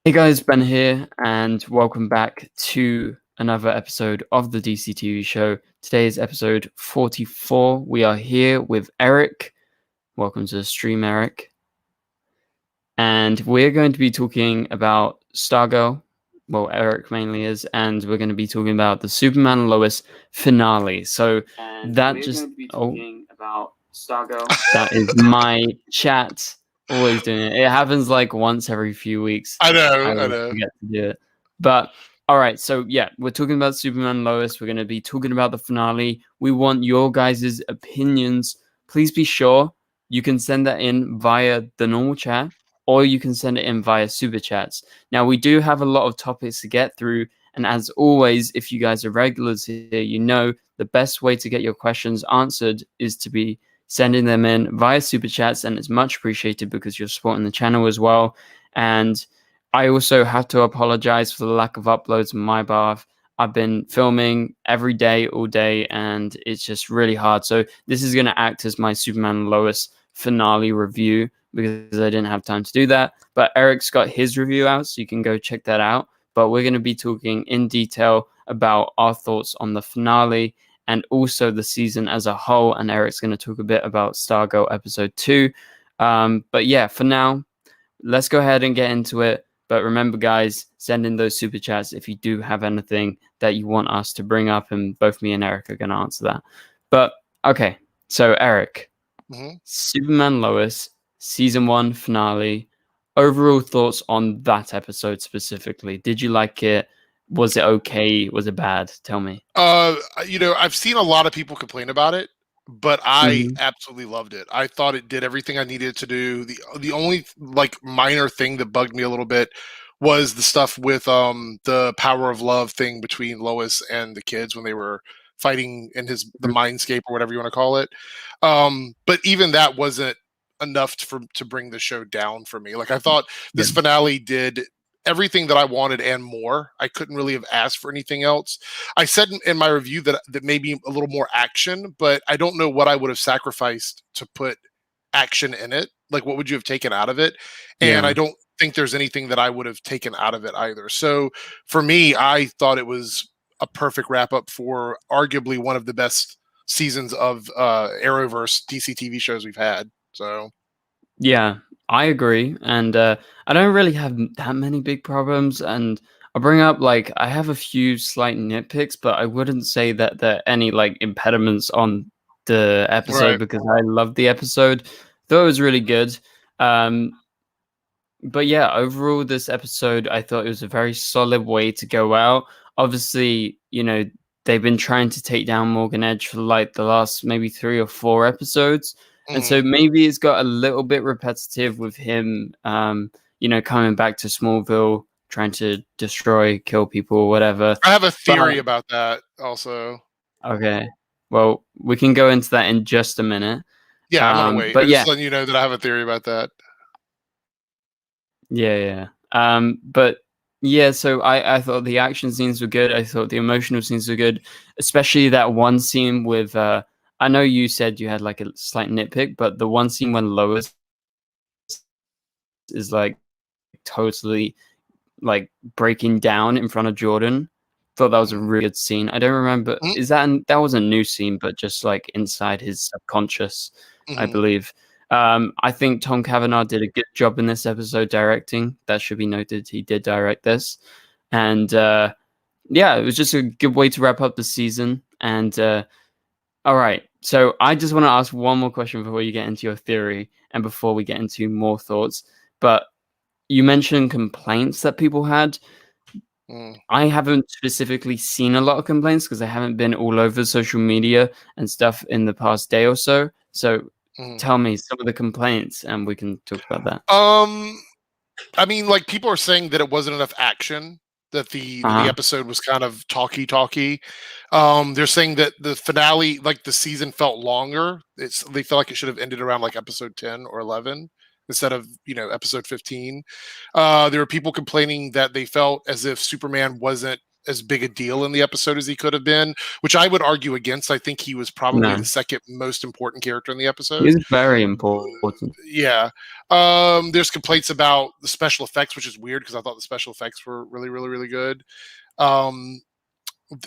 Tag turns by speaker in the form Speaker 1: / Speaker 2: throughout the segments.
Speaker 1: Hey guys, Ben here, and welcome back to another episode of the DCTV show. Today is episode 44. We are here with Eric. Welcome to the stream, Eric. And we're going to be talking about Stargirl. Well, Eric mainly is, and we're going to be talking about the Superman and Lois finale. So that just about Stargirl. That is my chat. Always doing it. It happens like once every few weeks.
Speaker 2: I
Speaker 1: I
Speaker 2: know.
Speaker 1: always forget to do it. But all right, so yeah, we're talking about Superman and Lois. We're going to be talking about the finale. We want your guys' opinions. Please be sure you can send that in via the normal chat, or you can send it in via super chats. Now, we do have a lot of topics to get through. And as always, if you guys are regulars here, you know the best way to get your questions answered is to be sending them in via super chats, and it's much appreciated because you're supporting the channel as well. And I also have to apologize for the lack of uploads on my behalf. I've been filming every day, all day, and it's just really hard. So this is going to act as my Superman and Lois finale review because I didn't have time to do that. But Eric's got his review out, so you can go check that out. But we're going to be talking in detail about our thoughts on the finale and also the season as a whole. And Eric's going to talk a bit about Stargirl episode 2. But yeah, for now, let's go ahead and get into it. But remember, guys, send in those super chats if you do have anything that you want us to bring up, and both me and Eric are going to answer that. But okay, so Eric, Superman Lois, season 1 finale. Overall thoughts on that episode specifically. Did you like it? Was it okay? Was it bad? Tell me.
Speaker 2: I've seen a lot of people complain about it, but I absolutely loved it. I thought it did everything I needed to do. The only like minor thing that bugged me a little bit was the stuff with the power of love thing between Lois and the kids when they were fighting in the Mindscape or whatever you want to call it. But even that wasn't enough to bring the show down for me. Like I thought this finale did everything that I wanted and more. I couldn't really have asked for anything else. I said in my review that maybe a little more action, but I don't know what I would have sacrificed to put action in it. Like what would you have taken out of it? And I don't think there's anything that I would have taken out of it either. So for me, I thought it was a perfect wrap up for arguably one of the best seasons of Arrowverse DCTV shows we've had. So
Speaker 1: yeah, I agree, and I don't really have that many big problems. And I'll bring up like I have a few slight nitpicks, but I wouldn't say that there are any like impediments on the episode because I loved the episode. Thought it was really good. But yeah, overall, this episode I thought it was a very solid way to go out. Obviously, you know, they've been trying to take down Morgan Edge for like the last maybe 3 or 4 episodes. And so maybe it's got a little bit repetitive with him, coming back to Smallville, trying to destroy, kill people, or whatever.
Speaker 2: I have a theory about that also.
Speaker 1: Okay. Well, we can go into that in just a minute.
Speaker 2: Yeah, I'm going to wait.
Speaker 1: But
Speaker 2: I'm just letting you know that I have a theory about that.
Speaker 1: Yeah. But yeah, so I thought the action scenes were good. I thought the emotional scenes were good, especially that one scene with I know you said you had like a slight nitpick, but the one scene when Lois is like totally like breaking down in front of Jordan, thought that was a really good scene. I don't remember, is that was a new scene, but just like inside his subconscious, I believe. I think Tom Cavanaugh did a good job in this episode directing. That should be noted. He did direct this. And yeah, it was just a good way to wrap up the season. And all right. So I just want to ask one more question before you get into your theory and before we get into more thoughts. But you mentioned complaints that people had. I haven't specifically seen a lot of complaints because I haven't been all over social media and stuff in the past day or so. So tell me some of the complaints and we can talk about that.
Speaker 2: I mean, like people are saying that it wasn't enough action, that the episode was kind of talky. They're saying that the finale, like the season felt longer. They felt like it should have ended around like episode 10 or 11 instead of, episode 15. There were people complaining that they felt as if Superman wasn't as big a deal in the episode as he could have been, which I would argue against. I think he was probably the second most important character in the episode.
Speaker 1: He's very important.
Speaker 2: Yeah. There's complaints about the special effects, which is weird because I thought the special effects were really, really, really good.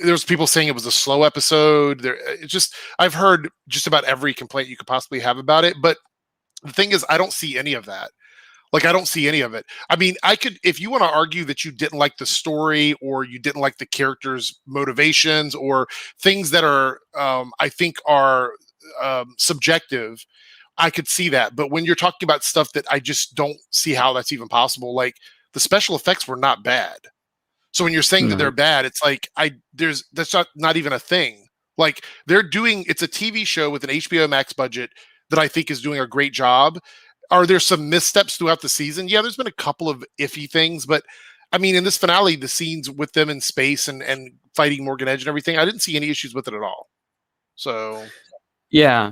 Speaker 2: There's people saying it was a slow episode. I've heard just about every complaint you could possibly have about it. But the thing is, I don't see any of that. Like, I don't see any of it. I mean, if you want to argue that you didn't like the story or you didn't like the characters' motivations or things that are, I think are subjective, I could see that. But when you're talking about stuff that I just don't see how that's even possible, like the special effects were not bad. So when you're saying that they're bad, it's like that's not even a thing. Like it's a TV show with an HBO Max budget that I think is doing a great job. Are there some missteps throughout the season? Yeah, there's been a couple of iffy things, but I mean, in this finale, the scenes with them in space and fighting Morgan Edge and everything, I didn't see any issues with it at all. So,
Speaker 1: yeah.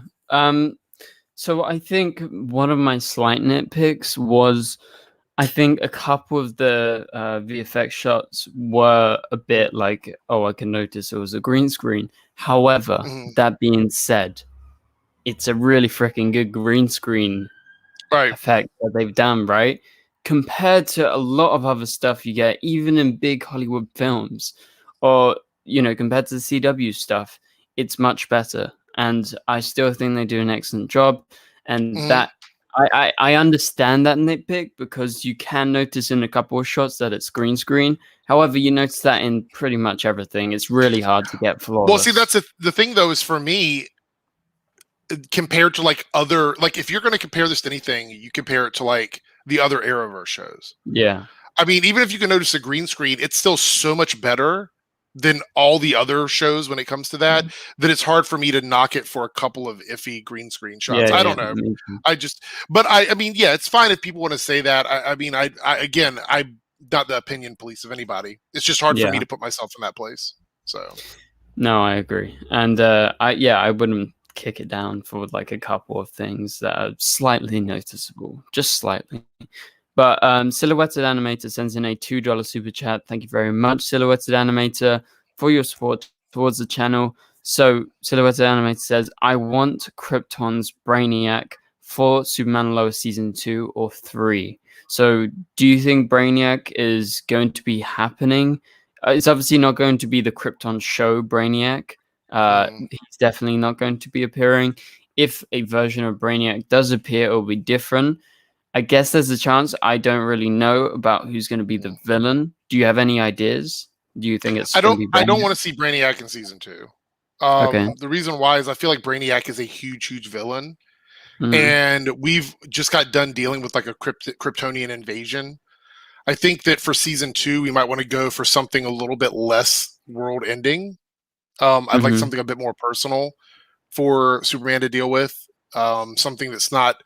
Speaker 1: So I think one of my slight nitpicks was, I think a couple of the VFX shots were a bit like, oh, I can notice it was a green screen. However, that being said, it's a really freaking good green screen effect that they've done, right? Compared to a lot of other stuff you get, even in big Hollywood films, or, compared to the CW stuff, it's much better. And I still think they do an excellent job. And that I understand that nitpick because you can notice in a couple of shots that it's green screen. However, you notice that in pretty much everything. It's really hard to get flawless.
Speaker 2: Well, see, that's the thing, though, is for me, compared to like if you're going to compare this to anything, you compare it to like the other Arrowverse shows.
Speaker 1: Yeah.
Speaker 2: I mean, even if you can notice a green screen, it's still so much better than all the other shows when it comes to that, that it's hard for me to knock it for a couple of iffy green screen shots. I don't know. I mean, yeah, it's fine if people want to say that. I mean, I'm not the opinion police of anybody. It's just hard for me to put myself in that place. So. No,
Speaker 1: I agree. And I wouldn't kick it down for like a couple of things that are slightly noticeable, just slightly. But Silhouetted Animator sends in a $2 super chat. Thank you very much, Silhouetted Animator, for your support towards the channel. So Silhouetted Animator says, I want Krypton's Brainiac for Superman and Lois season 2 or 3. So do you think Brainiac is going to be happening? It's obviously not going to be the Krypton show Brainiac. He's definitely not going to be appearing. If a version of Brainiac does appear, it will be different. I guess there's a chance. I don't really know about who's going to be the villain. Do you have any ideas? Do you think it's? I don't
Speaker 2: want to see Brainiac in season 2. The reason why is I feel like Brainiac is a huge, huge villain, and we've just got done dealing with like a Kryptonian invasion. I think that for season 2, we might want to go for something a little bit less world-ending. I'd like something a bit more personal for Superman to deal with. Something that's not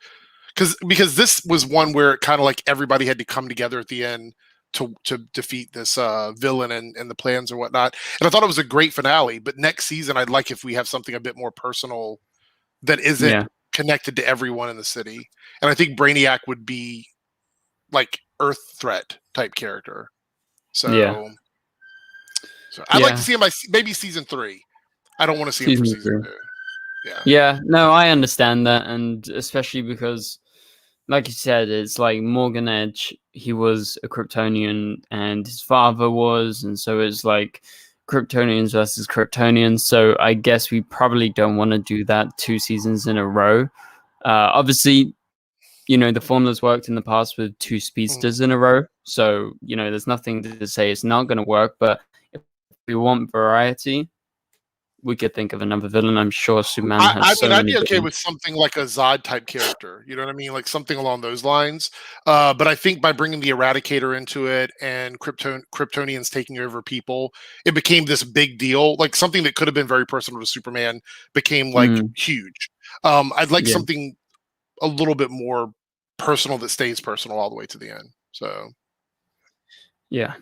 Speaker 2: because this was one where it kind of like everybody had to come together at the end to defeat this villain and the plans or whatnot. And I thought it was a great finale. But next season, I'd like if we have something a bit more personal that isn't connected to everyone in the city. And I think Brainiac would be like Earth threat type character. So I'd like to see him by maybe season 3. I don't want to see him for season 2.
Speaker 1: Yeah, no, I understand that, and especially because, like you said, it's like Morgan Edge, he was a Kryptonian, and his father was, and so it's like Kryptonians versus Kryptonians, so I guess we probably don't want to do that 2 seasons in a row. Obviously, the formula's worked in the past with 2 speedsters in a row, so, there's nothing to say it's not going to work, but if we want variety, we could think of another villain. I'm sure Superman has
Speaker 2: I'd be okay with something like a Zod type character. You know what I mean? Like something along those lines. But I think by bringing the Eradicator into it and Kryptonians taking over people, it became this big deal. Like something that could have been very personal to Superman became like huge. I'd like something a little bit more personal that stays personal all the way to the end. So,
Speaker 1: yeah.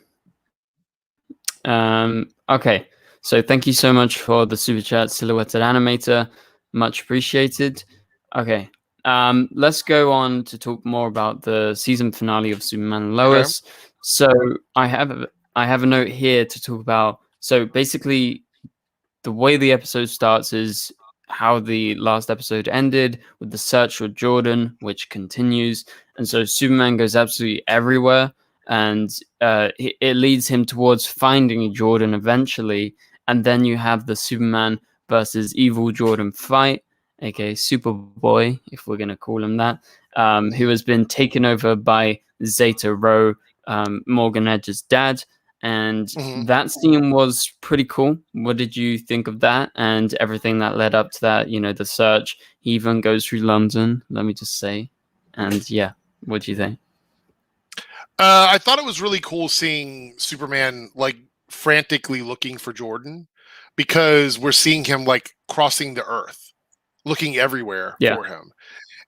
Speaker 1: Okay. So thank you so much for the super chat, Silhouetted Animator. Much appreciated. Okay. Let's go on to talk more about the season finale of Superman and Lois. Okay. So I have I have a note here to talk about. So basically, the way the episode starts is how the last episode ended with the search for Jordan, which continues. And so Superman goes absolutely everywhere, and it leads him towards finding Jordan eventually. And then you have the Superman versus evil Jordan fight, aka Superboy, if we're going to call him that, who has been taken over by Zeta Rho, Morgan Edge's dad. And that scene was pretty cool. What did you think of that and everything that led up to that? You know, the search. He even goes through London, let me just say. And yeah, what do you think?
Speaker 2: I thought it was really cool seeing Superman like frantically looking for Jordan, because we're seeing him like crossing the earth, looking everywhere for him.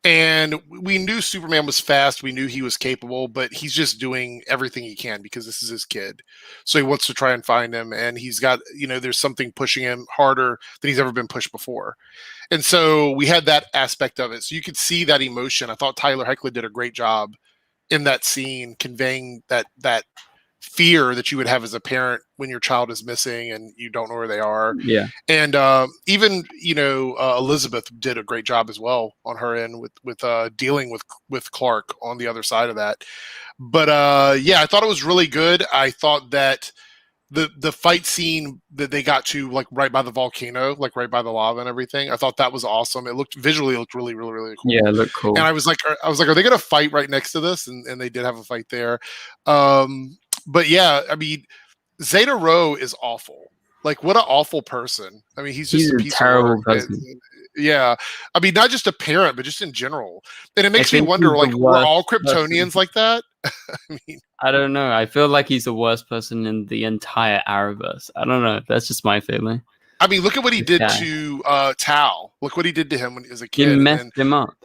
Speaker 2: And we knew Superman was fast. We knew he was capable, but he's just doing everything he can because this is his kid. So he wants to try and find him. And he's got, you know, there's something pushing him harder than he's ever been pushed before. And so we had that aspect of it. So you could see that emotion. I thought Tyler Hoechlin did a great job in that scene, conveying that fear that you would have as a parent when your child is missing and you don't know where they are.
Speaker 1: Yeah.
Speaker 2: And even, you know, Elizabeth did a great job as well on her end with dealing with Clark on the other side of that. But yeah, I thought it was really good. I thought that the fight scene that they got to, like right by the volcano, like right by the lava and everything, I thought that was awesome. It looked really really really cool.
Speaker 1: Yeah, it looked cool.
Speaker 2: And I was like, are they gonna fight right next to this? And they did have a fight there. But yeah, I mean, Zeta Rho is awful. Like, what an awful person. I mean, he's just a piece
Speaker 1: terrible
Speaker 2: of work. Yeah, I mean, not just a parent, but just in general. And it makes me wonder, like, we're all Kryptonians like that? I mean,
Speaker 1: I don't know. I feel like he's the worst person in the entire Arrowverse. I don't know. That's just my feeling.
Speaker 2: I mean, look at what he did to Tal. Look what he did to him when he was a kid.
Speaker 1: He messed him up.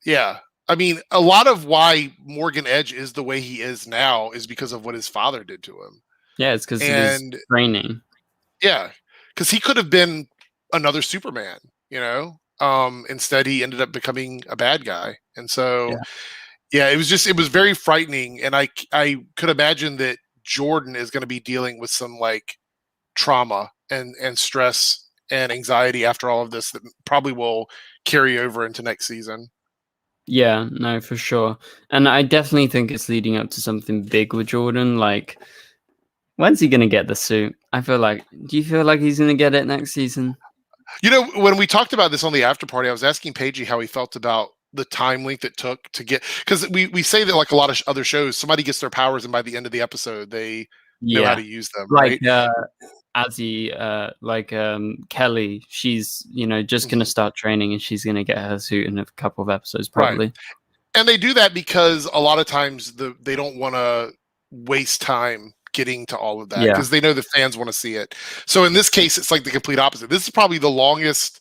Speaker 2: Yeah. I mean, a lot of why Morgan Edge is the way he is now is because of what his father did to him.
Speaker 1: Yeah, it's because of his training.
Speaker 2: Yeah, because he could have been another Superman, you know. Instead, he ended up becoming a bad guy, and so yeah, it was very frightening. And I could imagine that Jordan is going to be dealing with some like trauma and stress and anxiety after all of this that probably will carry over into next season.
Speaker 1: Yeah, no, for sure. And I definitely think it's leading up to something big with Jordan. Like, when's he going to get the suit? Do you feel like he's going to get it next season?
Speaker 2: You know, when we talked about this on the after party, I was asking Paigey how he felt about the time length it took to get, because we say that like a lot of other shows, somebody gets their powers and by the end of the episode, they know how to use them.
Speaker 1: Like,
Speaker 2: right?
Speaker 1: Kelly, she's, you know, just going to start training and she's going to get her suit in a couple of episodes, probably.
Speaker 2: Right. And they do that because a lot of times they don't want to waste time getting to all of that because they know the fans want to see it. So in this case, it's like the complete opposite. This is probably the longest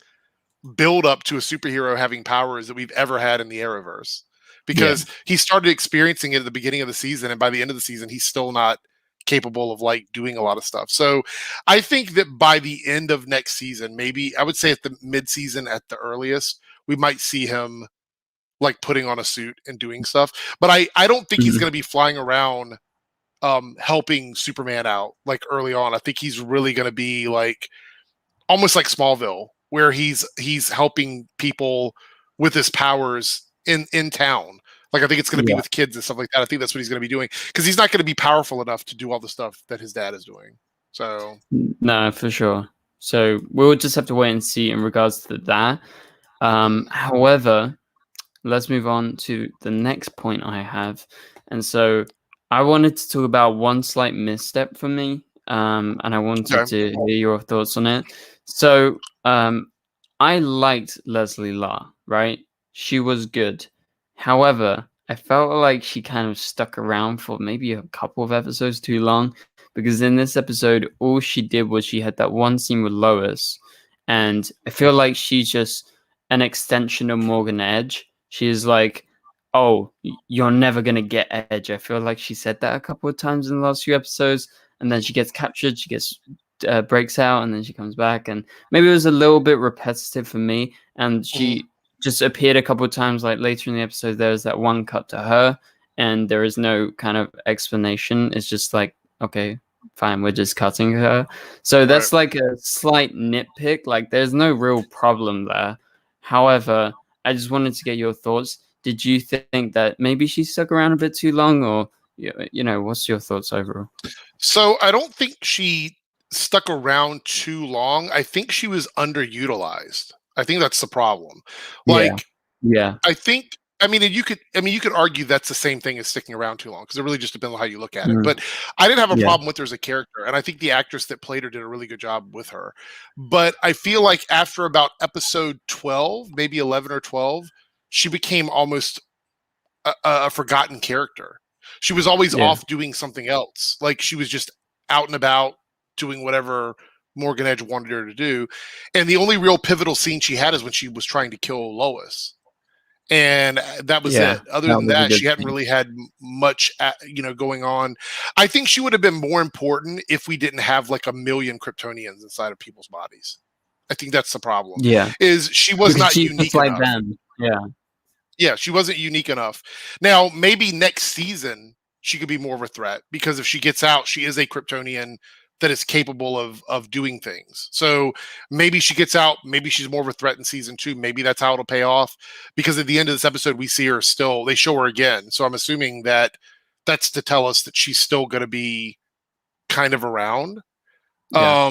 Speaker 2: build up to a superhero having powers that we've ever had in the Arrowverse, because he started experiencing it at the beginning of the season, and by the end of the season, he's still not capable of like doing a lot of stuff. So I think that by the end of next season, maybe I would say at the mid-season at the earliest, we might see him like putting on a suit and doing stuff. But I don't think he's going to be flying around helping Superman out like early on. I think he's really going to be like almost like Smallville, where he's helping people with his powers in town. Like, I think it's going to be with kids and stuff like that. I think that's what he's going to be doing, because he's not going to be powerful enough to do all the stuff that his dad is doing. So
Speaker 1: no, for sure. So we'll just have to wait and see in regards to that. However, let's move on to the next point I have. And so I wanted to talk about one slight misstep for me, and I wanted to hear your thoughts on it. So I liked Leslie Larr, right? She was good. However, I felt like she kind of stuck around for maybe a couple of episodes too long, because in this episode, all she did was she had that one scene with Lois, and I feel like she's just an extension of Morgan Edge. She's like, oh, you're never going to get Edge. I feel like she said that a couple of times in the last few episodes, and then she gets captured, she gets breaks out, and then she comes back, and maybe it was a little bit repetitive for me, and she just appeared a couple of times. Like later in the episode, there's that one cut to her, and there is no kind of explanation. It's just like, okay, fine, we're just cutting her. So that's like a slight nitpick. Like, there's no real problem there. However, I just wanted to get your thoughts. Did you think that maybe she stuck around a bit too long, or what's your thoughts overall?
Speaker 2: So I don't think she stuck around too long. I think she was underutilized. I think that's the problem. Like,
Speaker 1: Yeah.
Speaker 2: I mean, you could argue that's the same thing as sticking around too long because it really just depends on how you look at it.
Speaker 1: Mm.
Speaker 2: But I didn't have a
Speaker 1: Yeah.
Speaker 2: problem with her as a character, and I think the actress that played her did a really good job with her. But I feel like after about episode 12, maybe 11 or 12, she became almost a forgotten character. She was always off doing something else. Like, she was just out and about doing whatever Morgan Edge wanted her to do. And the only real pivotal scene she had is when she was trying to kill Lois. And that was it. Other than that, she hadn't really had much, going on. I think she would have been more important if we didn't have like a million Kryptonians inside of people's bodies. I think that's the problem.
Speaker 1: Yeah.
Speaker 2: Is she was not unique enough.
Speaker 1: Them. Yeah.
Speaker 2: Yeah, she wasn't unique enough. Now, maybe next season she could be more of a threat because if she gets out, she is a Kryptonian that is capable of doing things. So maybe she gets out, maybe she's more of a threat in season 2. Maybe that's how it'll pay off. Because at the end of this episode, we see her still, they show her again. So I'm assuming that that's to tell us that she's still going to be kind of around. Yeah.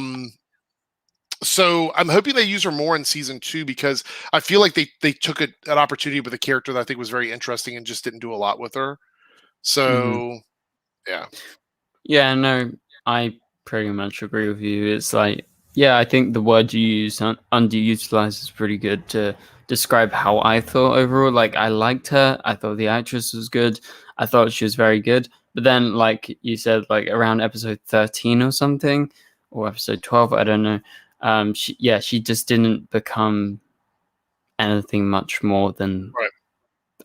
Speaker 2: So I'm hoping they use her more in season 2 because I feel like they took an opportunity with a character that I think was very interesting and just didn't do a lot with her. So, yeah.
Speaker 1: Yeah, no, I pretty much agree with you. It's like, yeah, I think the word you use, underutilized, is pretty good to describe how I thought overall. Like, I liked her. I thought the actress was good. I thought she was very good. But then, like you said, like around episode 13 or something, or episode 12, I don't know. She just didn't become anything much more than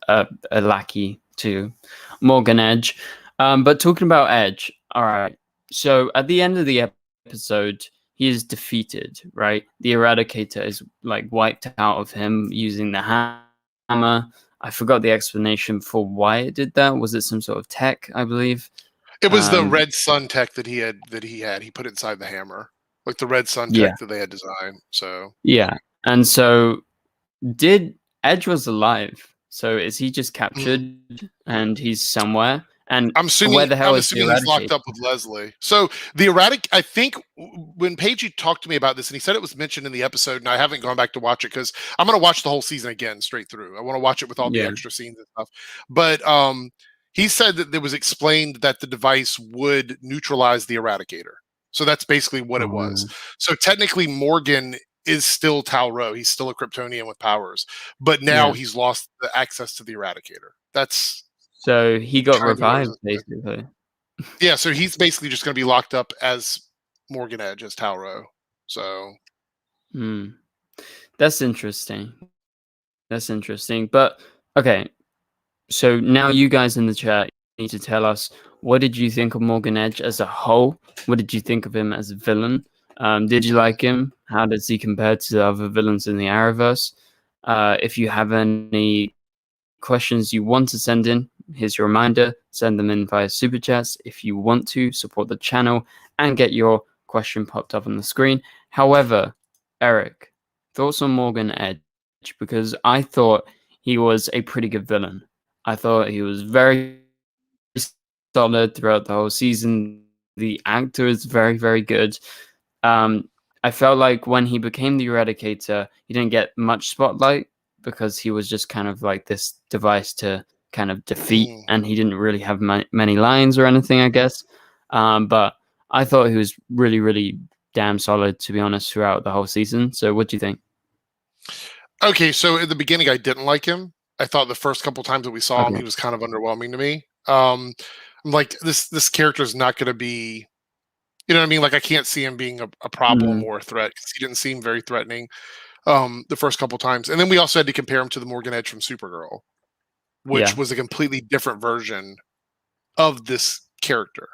Speaker 1: a lackey to Morgan Edge. But talking about Edge, all right. So at the end of the episode, he is defeated, right? The Eradicator is like wiped out of him using the hammer. I forgot the explanation for why it did that. Was it some sort of tech, I believe?
Speaker 2: It was the red sun tech that he had. He put inside the hammer. Like the red sun tech that they had designed. So
Speaker 1: and so Edge was alive. So is he just captured and he's somewhere? And
Speaker 2: I'm assuming,
Speaker 1: where the hell
Speaker 2: he's locked up with Leslie. So I think when Paige talked to me about this, and he said it was mentioned in the episode, and I haven't gone back to watch it because I'm going to watch the whole season again straight through. I want to watch it with all the extra scenes and stuff. But he said that there was explained that the device would neutralize the Eradicator. So that's basically what it was. So technically, Morgan is still Tal-Rho. He's still a Kryptonian with powers, but now he's lost the access to the Eradicator.
Speaker 1: So he got revived, basically.
Speaker 2: Yeah, so he's basically just going to be locked up as Morgan Edge, as Tal-Rho. So,
Speaker 1: that's interesting. But okay, so now you guys in the chat need to tell us, what did you think of Morgan Edge as a whole? What did you think of him as a villain? Did you like him? How does he compare to the other villains in the Arrowverse? If you have any questions you want to send in, here's your reminder: send them in via Super Chats if you want to support the channel and get your question popped up on the screen. However, Eric, thoughts on Morgan Edge? Because I thought he was a pretty good villain. I thought he was very solid throughout the whole season. The actor is very, very good. I felt like when he became the Eradicator, he didn't get much spotlight because he was just kind of like this device to kind of defeat, and he didn't really have many lines or anything, I guess. But I thought he was really, really damn solid, to be honest, throughout the whole season. So what do you think?
Speaker 2: Okay, so at the beginning, I didn't like him. I thought the first couple times that we saw him, he was kind of underwhelming to me. I'm like, this character is not going to be, you know what I mean? Like, I can't see him being a problem or a threat because he didn't seem very threatening the first couple times. And then we also had to compare him to the Morgan Edge from Supergirl, which was a completely different version of this character.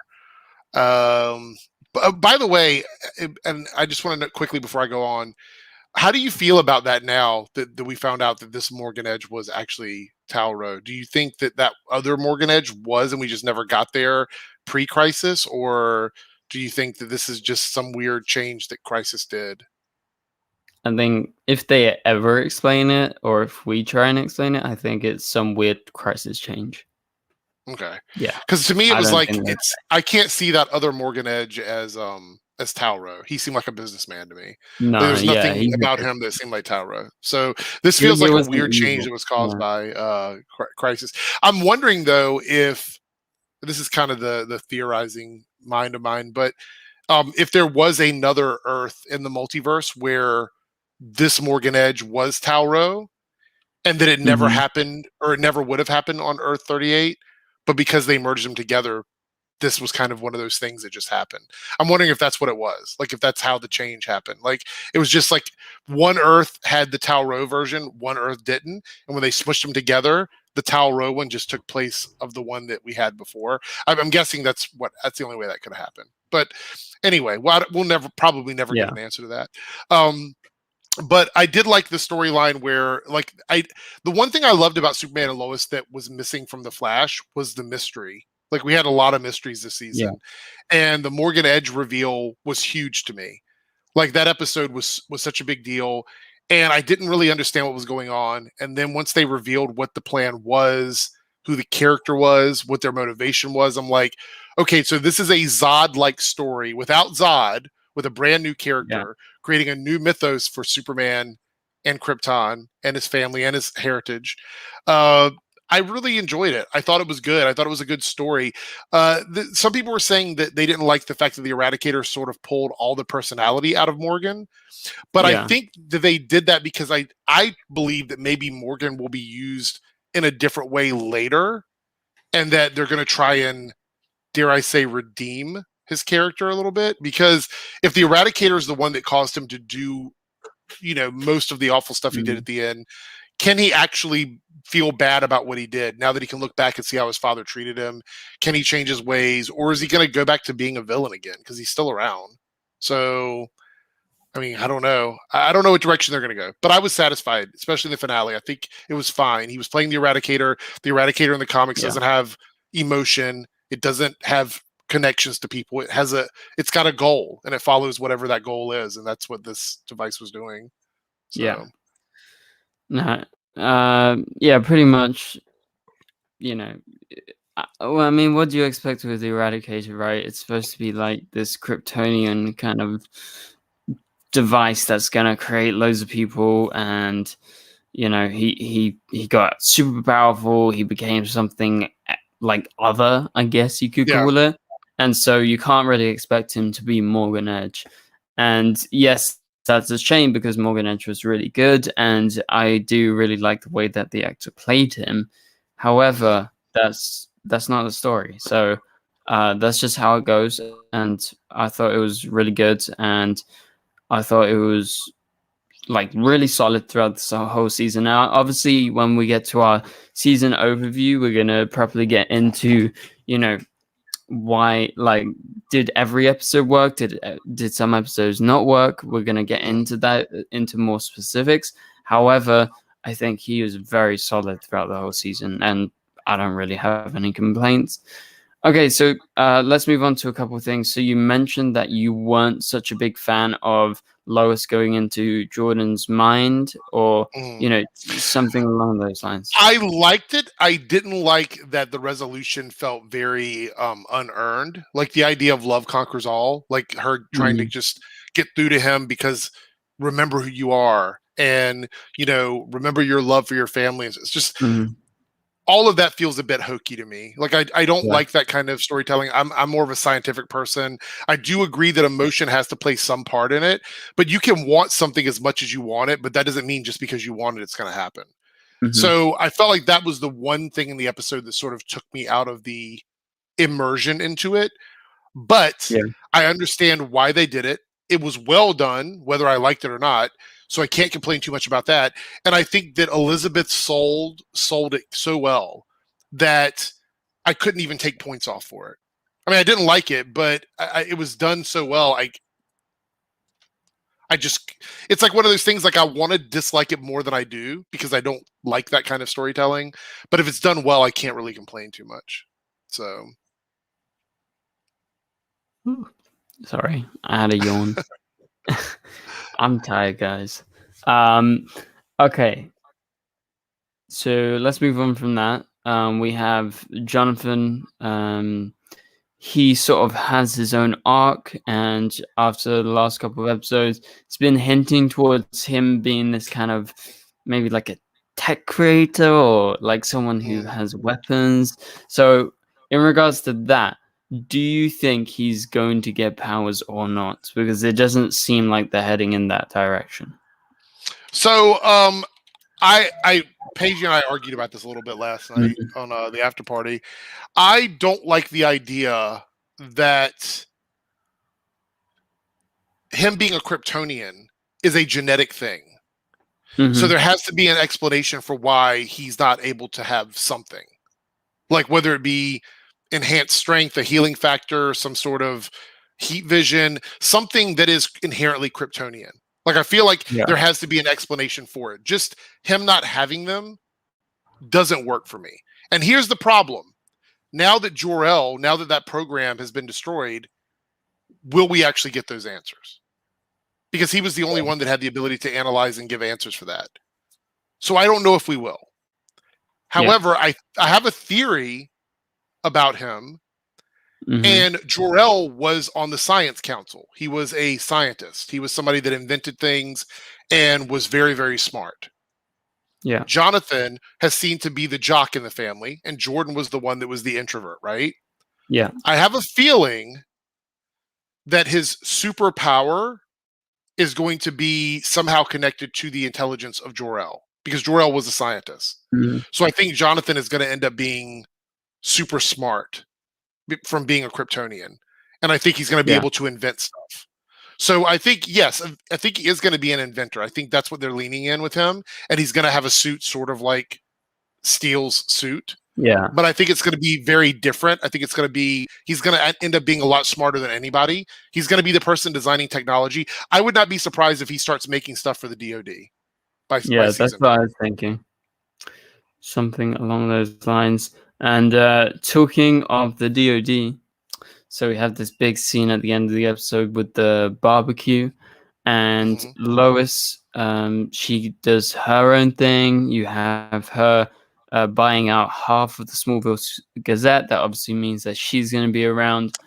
Speaker 2: But by the way, and I just want to note quickly before I go on, how do you feel about that now that we found out that this Morgan Edge was actually Tal-Rho? Do you think that other Morgan Edge was, and we just never got there pre-crisis, or do you think that this is just some weird change that Crisis did?
Speaker 1: I think if they ever explain it, or if we try and explain it, I think it's some weird Crisis change.
Speaker 2: Okay.
Speaker 1: Yeah.
Speaker 2: Because to me, it
Speaker 1: I
Speaker 2: was
Speaker 1: don't
Speaker 2: like,
Speaker 1: think that's
Speaker 2: I can't see that other Morgan Edge as Talro. He seemed like a businessman to me. Like,
Speaker 1: no,
Speaker 2: there's
Speaker 1: yeah,
Speaker 2: nothing
Speaker 1: he's a
Speaker 2: about
Speaker 1: good.
Speaker 2: him that seemed like Talro. So this feels
Speaker 1: He
Speaker 2: like a
Speaker 1: wasn't
Speaker 2: weird change
Speaker 1: evil.
Speaker 2: that was caused
Speaker 1: Yeah.
Speaker 2: by Crisis. I'm wondering though if this is kind of the theorizing mind of mine, but if there was another Earth in the multiverse where this Morgan Edge was Talro, and that it never
Speaker 1: Mhm.
Speaker 2: happened, or it never would have happened on Earth 38, but because they merged them together, this was kind of one of those things that just happened. I'm wondering if that's what it was. Like if that's how the change happened. Like it was just like one Earth had the Talro version, one Earth didn't, and when they smushed them together, the Talro one just took place of the one that we had before. I'm guessing that's the only way that could happen. But anyway, we'll probably never get
Speaker 1: Yeah.
Speaker 2: an answer to that. But I did like the storyline where, like, the one thing I loved about Superman and Lois that was missing from the Flash was the mystery. Like we had a lot of mysteries this
Speaker 1: Yeah.
Speaker 2: season, and the Morgan Edge reveal was huge to me. Like that episode was such a big deal, and I didn't really understand what was going on. And then once they revealed what the plan was, who the character was, what their motivation was, I'm like, okay, so this is a Zod-like story without Zod, with a brand new
Speaker 1: Yeah.
Speaker 2: character, creating a new mythos for Superman and Krypton and his family and his heritage. I really enjoyed it. I thought it was good. I thought it was a good story. Some people were saying that they didn't like the fact that the Eradicator sort of pulled all the personality out of Morgan, but I
Speaker 1: Yeah.
Speaker 2: think that they did that because I believe that maybe Morgan will be used in a different way later, and that they're going to try and, dare I say, redeem his character a little bit. Because if the Eradicator is the one that caused him to do, most of the awful stuff he did at
Speaker 1: Mhm.
Speaker 2: the end, can he actually feel bad about what he did now that he can look back and see how his father treated him? Can he change his ways, or is he going to go back to being a villain again because he's still around? So, I mean, I don't know. I don't know what direction they're going to go, but I was satisfied, especially in the finale. I think it was fine. He was playing the Eradicator. The Eradicator in the comics
Speaker 1: Yeah.
Speaker 2: doesn't have emotion. It doesn't have connections to people. It's got a goal, and it follows whatever that goal is, and that's what this device was doing.
Speaker 1: Yeah.
Speaker 2: So,
Speaker 1: No. Yeah, pretty much, you know, well, I mean, what do you expect with the Eradicator, right? It's supposed to be like this Kryptonian kind of device that's gonna create loads of people, and he got super powerful. He became something like other, I guess you could
Speaker 2: yeah.
Speaker 1: call it. And so you can't really expect him to be Morgan Edge. And yes, that's a shame because Morgan Edge was really good, and I do really like the way that the actor played him. However, that's not the story. So that's just how it goes. And I thought it was really good, and I thought it was like really solid throughout the whole season. Now, obviously, when we get to our season overview, we're gonna properly get into, why, like, did every episode work? Did some episodes not work? We're gonna get into that, into more specifics. However, I think he was very solid throughout the whole season, and I don't really have any complaints. Okay, so let's move on to a couple of things. So you mentioned that you weren't such a big fan of Lois going into Jordan's mind, or something along those lines.
Speaker 2: I liked it. I didn't like that the resolution felt very unearned. Like the idea of love conquers all, like her trying to just get through to him because remember who you are, and remember your love for your family. It's just
Speaker 1: Mhm.
Speaker 2: all of that feels a bit hokey to me. Like I don't
Speaker 1: Yeah.
Speaker 2: like that kind of storytelling. I'm more of a scientific person. I do agree that emotion has to play some part in it, but you can want something as much as you want it, but that doesn't mean just because you want it, it's going to happen.
Speaker 1: Mhm.
Speaker 2: So I felt like that was the one thing in the episode that sort of took me out of the immersion into it. But
Speaker 1: Yeah.
Speaker 2: I understand why they did it. It was well done, whether I liked it or not. So I can't complain too much about that. And I think that Elizabeth sold it so well that I couldn't even take points off for it. I mean, I didn't like it, but it was done so well. It's like one of those things, like I want to dislike it more than I do because I don't like that kind of storytelling. But if it's done well, I can't really complain too much. So,
Speaker 1: Sorry, I had a yawn. I'm tired, guys. Okay. So let's move on from that. We have Jonathan. He sort of has his own arc, and after the last couple of episodes, it's been hinting towards him being this kind of maybe like a tech creator or like someone who has weapons. So, in regards to that, do you think he's going to get powers or not? Because it doesn't seem like they're heading in that direction.
Speaker 2: So, Paige and I argued about this a little bit last night on the after party. I don't like the idea that him being a Kryptonian is a genetic thing. So there has to be an explanation for why he's not able to have something, like whether it be enhanced strength, a healing factor, some sort of heat vision, something that is inherently Kryptonian. Like, I feel like there has to be an explanation for it. Just him not having them doesn't work for me. And here's the problem. Now that Jor-El, now that that program has been destroyed, will we actually get those answers? Because he was the only one that had the ability to analyze and give answers for that. So I don't know if we will. However, I have a theory about him. And Jor-El was on the Science Council. He was a scientist. He was somebody that invented things and was very, very smart.
Speaker 1: Yeah.
Speaker 2: Jonathan has seemed to be the jock in the family, and Jordan was the one that was the introvert, right?
Speaker 1: Yeah.
Speaker 2: I have a feeling that his superpower is going to be somehow connected to the intelligence of Jor-El, because Jor-El was a scientist. So I think Jonathan is going to end up being super smart from being a Kryptonian. And I think he's going to be able to invent stuff. So I think, yes, I think he is going to be an inventor. I think that's what they're leaning in with him. And he's going to have a suit sort of like Steele's suit.
Speaker 1: Yeah.
Speaker 2: But I think it's going to be very different. I think it's going to be, he's going to end up being a lot smarter than anybody. He's going to be the person designing technology. I would not be surprised if he starts making stuff for the DoD. By
Speaker 1: that's what I was thinking. Something along those lines. And talking of the DoD, so we have this big scene at the end of the episode with the barbecue, and Lois, she does her own thing. You have her buying out half of the Smallville Gazette. That obviously means that she's going to be around.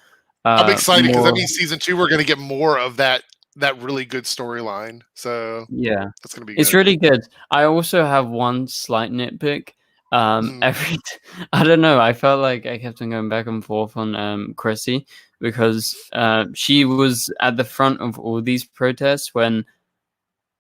Speaker 2: I'm excited because that means season 2 we're going to get more of that really good storyline. So
Speaker 1: yeah,
Speaker 2: that's going to be
Speaker 1: good. It's really good. I also have one slight nitpick. I don't know, I felt like I kept on going back and forth on Chrissy, because she was at the front of all these protests when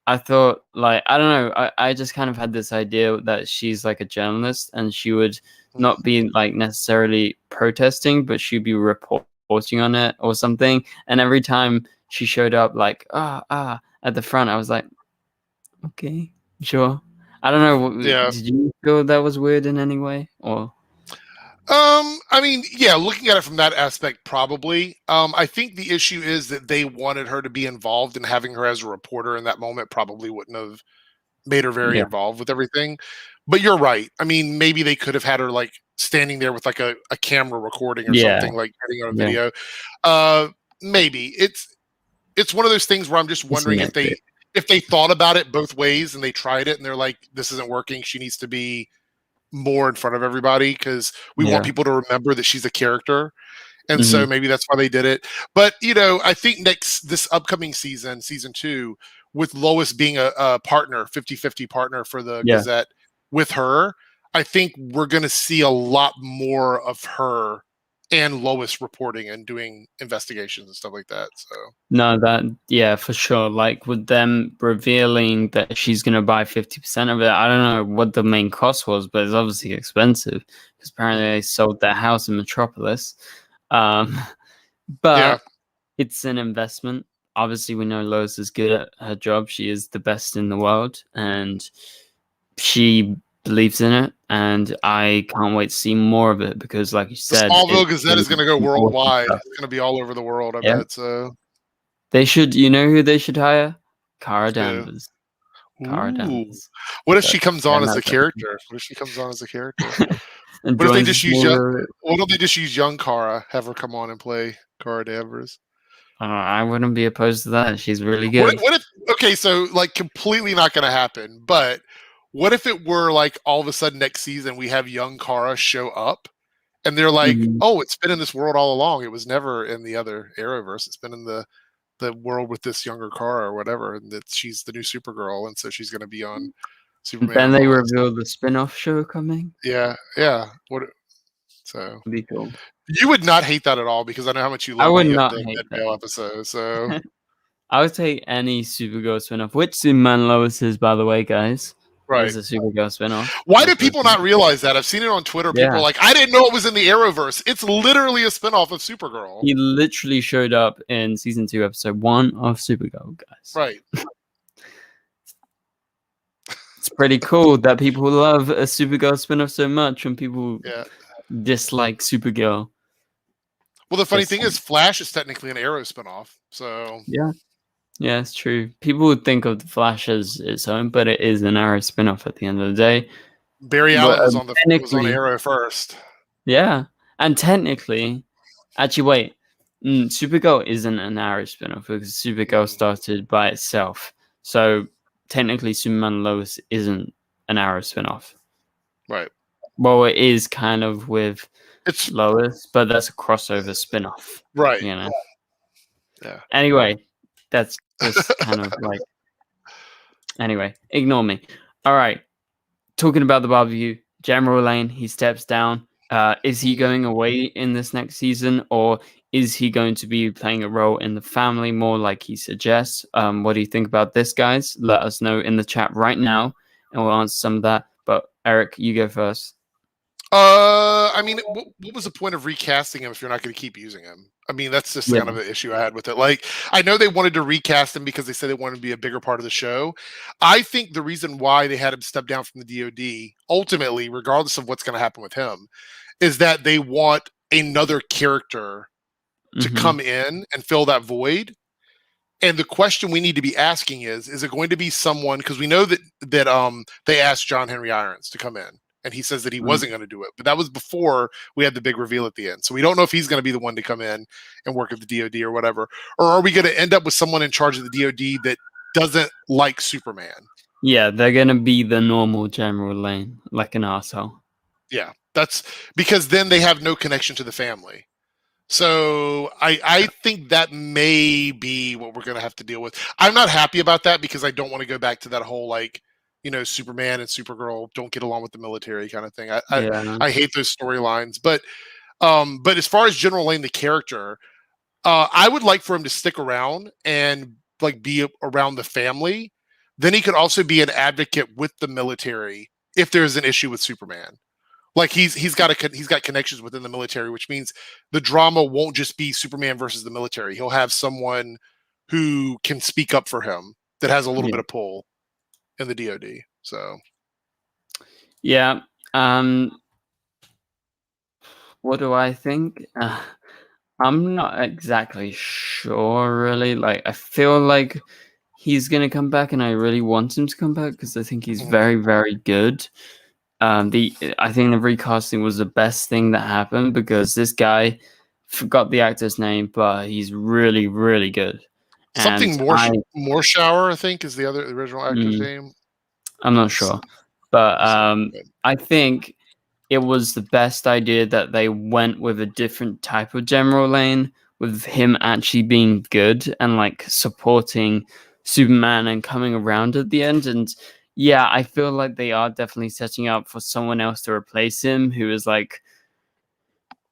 Speaker 1: I thought, like, I don't know, I just kind of had this idea that she's like a journalist and she would not be like necessarily protesting, but she'd be reporting on it or something. And every time she showed up like at the front, I was like, okay, sure. I don't know. Did you feel that was weird in any way, or?
Speaker 2: I mean, yeah, looking at it from that aspect, probably. I think the issue is that they wanted her to be involved, and having her as a reporter in that moment probably wouldn't have made her very involved with everything. But you're right. I mean, maybe they could have had her like standing there with like a camera recording or something, like getting on a video. Maybe it's one of those things where I'm just wondering if they thought about it both ways and they tried it and they're like, this isn't working. She needs to be more in front of everybody because we want people to remember that she's a character. And so maybe that's why they did it. But, you know, I think this upcoming season 2, with Lois being a partner, 50-50 partner for the Gazette with her, I think we're going to see a lot more of her and Lois reporting and doing investigations and stuff like that. So
Speaker 1: no, for sure. Like with them revealing that she's gonna buy 50% of it, I don't know what the main cost was, but it's obviously expensive because apparently they sold their house in Metropolis. But it's an investment. Obviously, we know Lois is good at her job. She is the best in the world, and she believes in it, and I can't wait to see more of it because, like you said,
Speaker 2: the Smallville Gazette is going to go worldwide. It's going to be all over the world, I bet. So
Speaker 1: they should, you know who they should hire? Cara Danvers. Cara Danvers.
Speaker 2: What if she comes on as a character? What if they just use why don't they just use young Cara, have her come on and play Cara Danvers?
Speaker 1: I wouldn't be opposed to that. She's really
Speaker 2: What,
Speaker 1: good.
Speaker 2: what if? Okay, so like completely not going to happen. But what if it were like all of a sudden next season we have young Kara show up, and they're like,
Speaker 1: Mhm.
Speaker 2: "Oh, it's been in this world all along. It was never in the other Arrowverse. It's been in the world with this younger Kara or whatever, and that she's the new Supergirl, and so she's going to be on Superman
Speaker 1: Then
Speaker 2: and
Speaker 1: they
Speaker 2: Lois."
Speaker 1: reveal the spin-off show coming.
Speaker 2: Yeah, yeah. What? So
Speaker 1: It'd be cool.
Speaker 2: you would not hate that at all because I know how much you
Speaker 1: I
Speaker 2: love
Speaker 1: would
Speaker 2: the
Speaker 1: not
Speaker 2: the
Speaker 1: hate
Speaker 2: Dead
Speaker 1: that.
Speaker 2: Male episode. So
Speaker 1: I would take any Supergirl spin-off, which Superman Lois is, by the way, guys.
Speaker 2: right.
Speaker 1: Is a Supergirl spin-off.
Speaker 2: Why do
Speaker 1: Just
Speaker 2: people
Speaker 1: listen.
Speaker 2: not realize that? I've seen it on Twitter. People
Speaker 1: Yeah.
Speaker 2: are like, I didn't know it was in the Arrowverse. It's literally a spinoff of Supergirl.
Speaker 1: He literally showed up in season 2, episode 1 of Supergirl, guys.
Speaker 2: Right.
Speaker 1: It's pretty cool that people love a Supergirl spin-off so much and people
Speaker 2: Yeah.
Speaker 1: dislike Supergirl.
Speaker 2: Well, the funny
Speaker 1: Just
Speaker 2: thing is, Flash is technically an Arrow spinoff. So
Speaker 1: yeah, it's true. People would think of the Flash as its own, but it is an Arrow spin-off at the end of the day.
Speaker 2: Barry
Speaker 1: But,
Speaker 2: Allen was on
Speaker 1: technically,
Speaker 2: Arrow first.
Speaker 1: yeah, and technically, actually, wait, Supergirl isn't an Arrow spin-off because Supergirl started by itself. So technically, Superman and Lois isn't an Arrow spin-off.
Speaker 2: Right.
Speaker 1: Well, it is kind of with
Speaker 2: It's
Speaker 1: Lois, but that's a crossover spin-off.
Speaker 2: right.
Speaker 1: You know.
Speaker 2: Yeah.
Speaker 1: Anyway, that's just kind of like. Anyway, ignore me. All right. Talking about the barbecue, General Lane, he steps down. Is he going away in this next season, or is he going to be playing a role in the family more like he suggests? What do you think about this, guys? Let us know in the chat right now, and we'll answer some of that. But Eric, you go first.
Speaker 2: I mean, what was the point of recasting him if you're not going to keep using him? I mean, that's just kind of an issue I had with it. Like, I know they wanted to recast him because they said they wanted to be a bigger part of the show. I think the reason why they had him step down from the DOD, ultimately, regardless of what's going to happen with him, is that they want another character to come in and fill that void. And the question we need to be asking is it going to be someone, because we know that they asked John Henry Irons to come in. And he says that he wasn't going to do it. But that was before we had the big reveal at the end. So we don't know if he's going to be the one to come in and work at the DOD or whatever. Or are we going to end up with someone in charge of the DOD that doesn't like Superman?
Speaker 1: Yeah, they're going to be the normal General Lane, like an asshole.
Speaker 2: Yeah, that's because then they have no connection to the family. So I think that may be what we're going to have to deal with. I'm not happy about that because I don't want to go back to that whole like, you know, Superman and Supergirl don't get along with the military kind of thing. I hate those storylines. But as far as General Lane, the character, I would like for him to stick around and like be around the family. Then he could also be an advocate with the military if there's an issue with Superman. Like he's got connections within the military, which means the drama won't just be Superman versus the military. He'll have someone who can speak up for him that has a little bit of pull in the DOD. So
Speaker 1: yeah, what do I think? I'm not exactly sure, really. Like, I feel like he's gonna come back, and I really want him to come back because I think he's very, very good. I think the recasting was the best thing that happened because this guy, forgot the actor's name, but he's really, really good.
Speaker 2: Something more shower, I think, is the original actor's name.
Speaker 1: I'm not sure, but I think it was the best idea that they went with a different type of General Lane, with him actually being good and like supporting Superman and coming around at the end. And yeah, I feel like they are definitely setting up for someone else to replace him, who is like,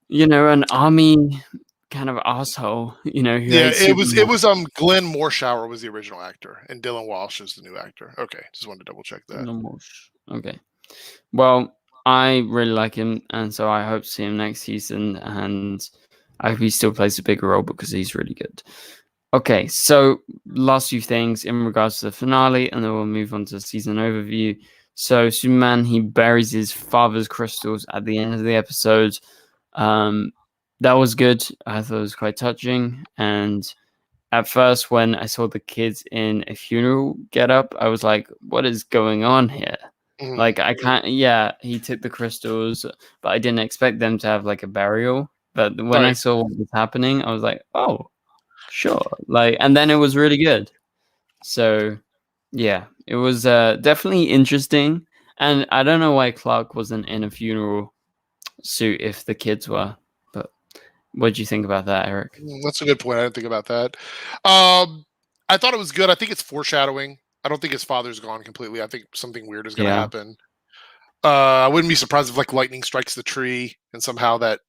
Speaker 1: you know, an army kind of asshole, you know.
Speaker 2: It was Glenn Morshower was the original actor, and Dylan Walsh is the new actor. Okay, just wanted to double check that.
Speaker 1: Okay, well, I really like him, and so I hope to see him next season, and I hope he still plays a bigger role because he's really good. Okay, so last few things in regards to the finale, and then we'll move on to the season overview. So Superman, he buries his father's crystals at the end of the episode. That was good. I thought it was quite touching. And at first, when I saw the kids in a funeral get up, I was like, what is going on here? Like, I can't, he took the crystals, but I didn't expect them to have like a burial. But when I saw what was happening, I was like, oh, Sure. Like, and then it was really good. So, yeah, it was definitely interesting. And I don't know why Clark wasn't in a funeral suit if the kids were. But what do you think about that, Eric?
Speaker 2: That's a good point. I didn't think about that. I thought it was good. I think it's foreshadowing. I don't think his father's gone completely. I think something weird is going to
Speaker 1: Yeah.
Speaker 2: happen. I wouldn't be surprised if like lightning strikes the tree and somehow that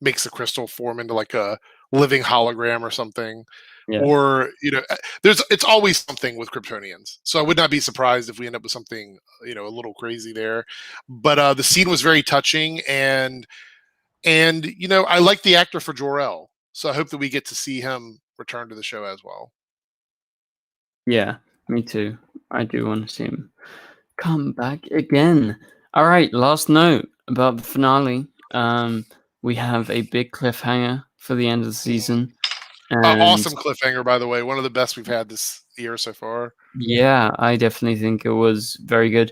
Speaker 2: makes the crystal form into like a living hologram or something.
Speaker 1: Yeah.
Speaker 2: Or it's always something with Kryptonians, so I would not be surprised if we end up with something a little crazy there. But the scene was very touching, and I like the actor for Jor-El, so I hope that we get to see him return to the show as well.
Speaker 1: Yeah, me too. I do want to see him come back again. All right, last note about the finale. We have a big cliffhanger for the end of the season. And
Speaker 2: awesome cliffhanger, by the way. One of the best we've had this year so far.
Speaker 1: Yeah, I definitely think it was very good.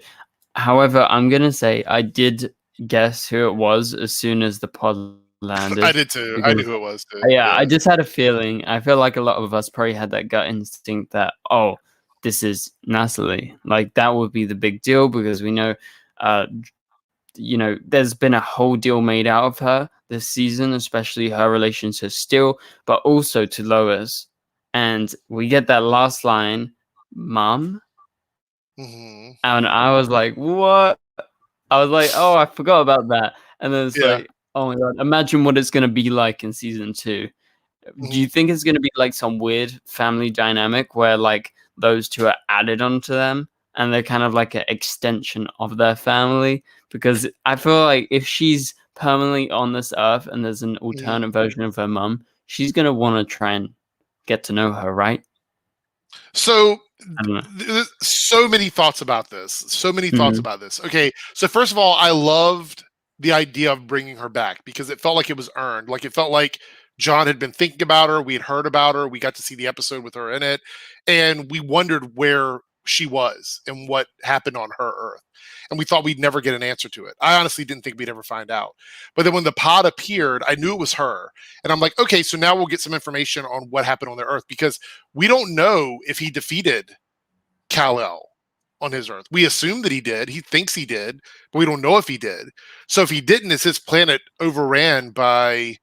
Speaker 1: However, I'm going to say I did guess who it was as soon as the pod landed.
Speaker 2: I did too. I knew who it was too.
Speaker 1: Yeah, I just had a feeling. I feel like a lot of us probably had that gut instinct that, oh, this is Natalie. Like, that would be the big deal because we know, there's been a whole deal made out of her this season, especially her relation to Steel, but also to Lois. And we get that last line, Mom.
Speaker 2: Mm-hmm.
Speaker 1: And I was like, what? I was like, oh, I forgot about that. And then it's like, oh my God, imagine what it's going to be like in season 2.
Speaker 2: Mm-hmm.
Speaker 1: Do you think it's going to be like some weird family dynamic where like those two are added onto them and they're kind of like an extension of their family? Because I feel like if she's permanently on this earth and there's an alternate version of her mum, she's going to want to try and get to know her, right?
Speaker 2: So so many thoughts about this. So many thoughts about this. Okay, so first of all, I loved the idea of bringing her back because it felt like it was earned. Like it felt like John had been thinking about her. We had heard about her. We got to see the episode with her in it, and we wondered where she was and what happened on her Earth. And we thought we'd never get an answer to it. I honestly didn't think we'd ever find out. But then when the pod appeared, I knew it was her. And I'm like, okay, so now we'll get some information on what happened on their Earth because we don't know if he defeated Kal-El on his Earth. We assume that he did. He thinks he did, but we don't know if he did. So if he didn't, is his planet overran by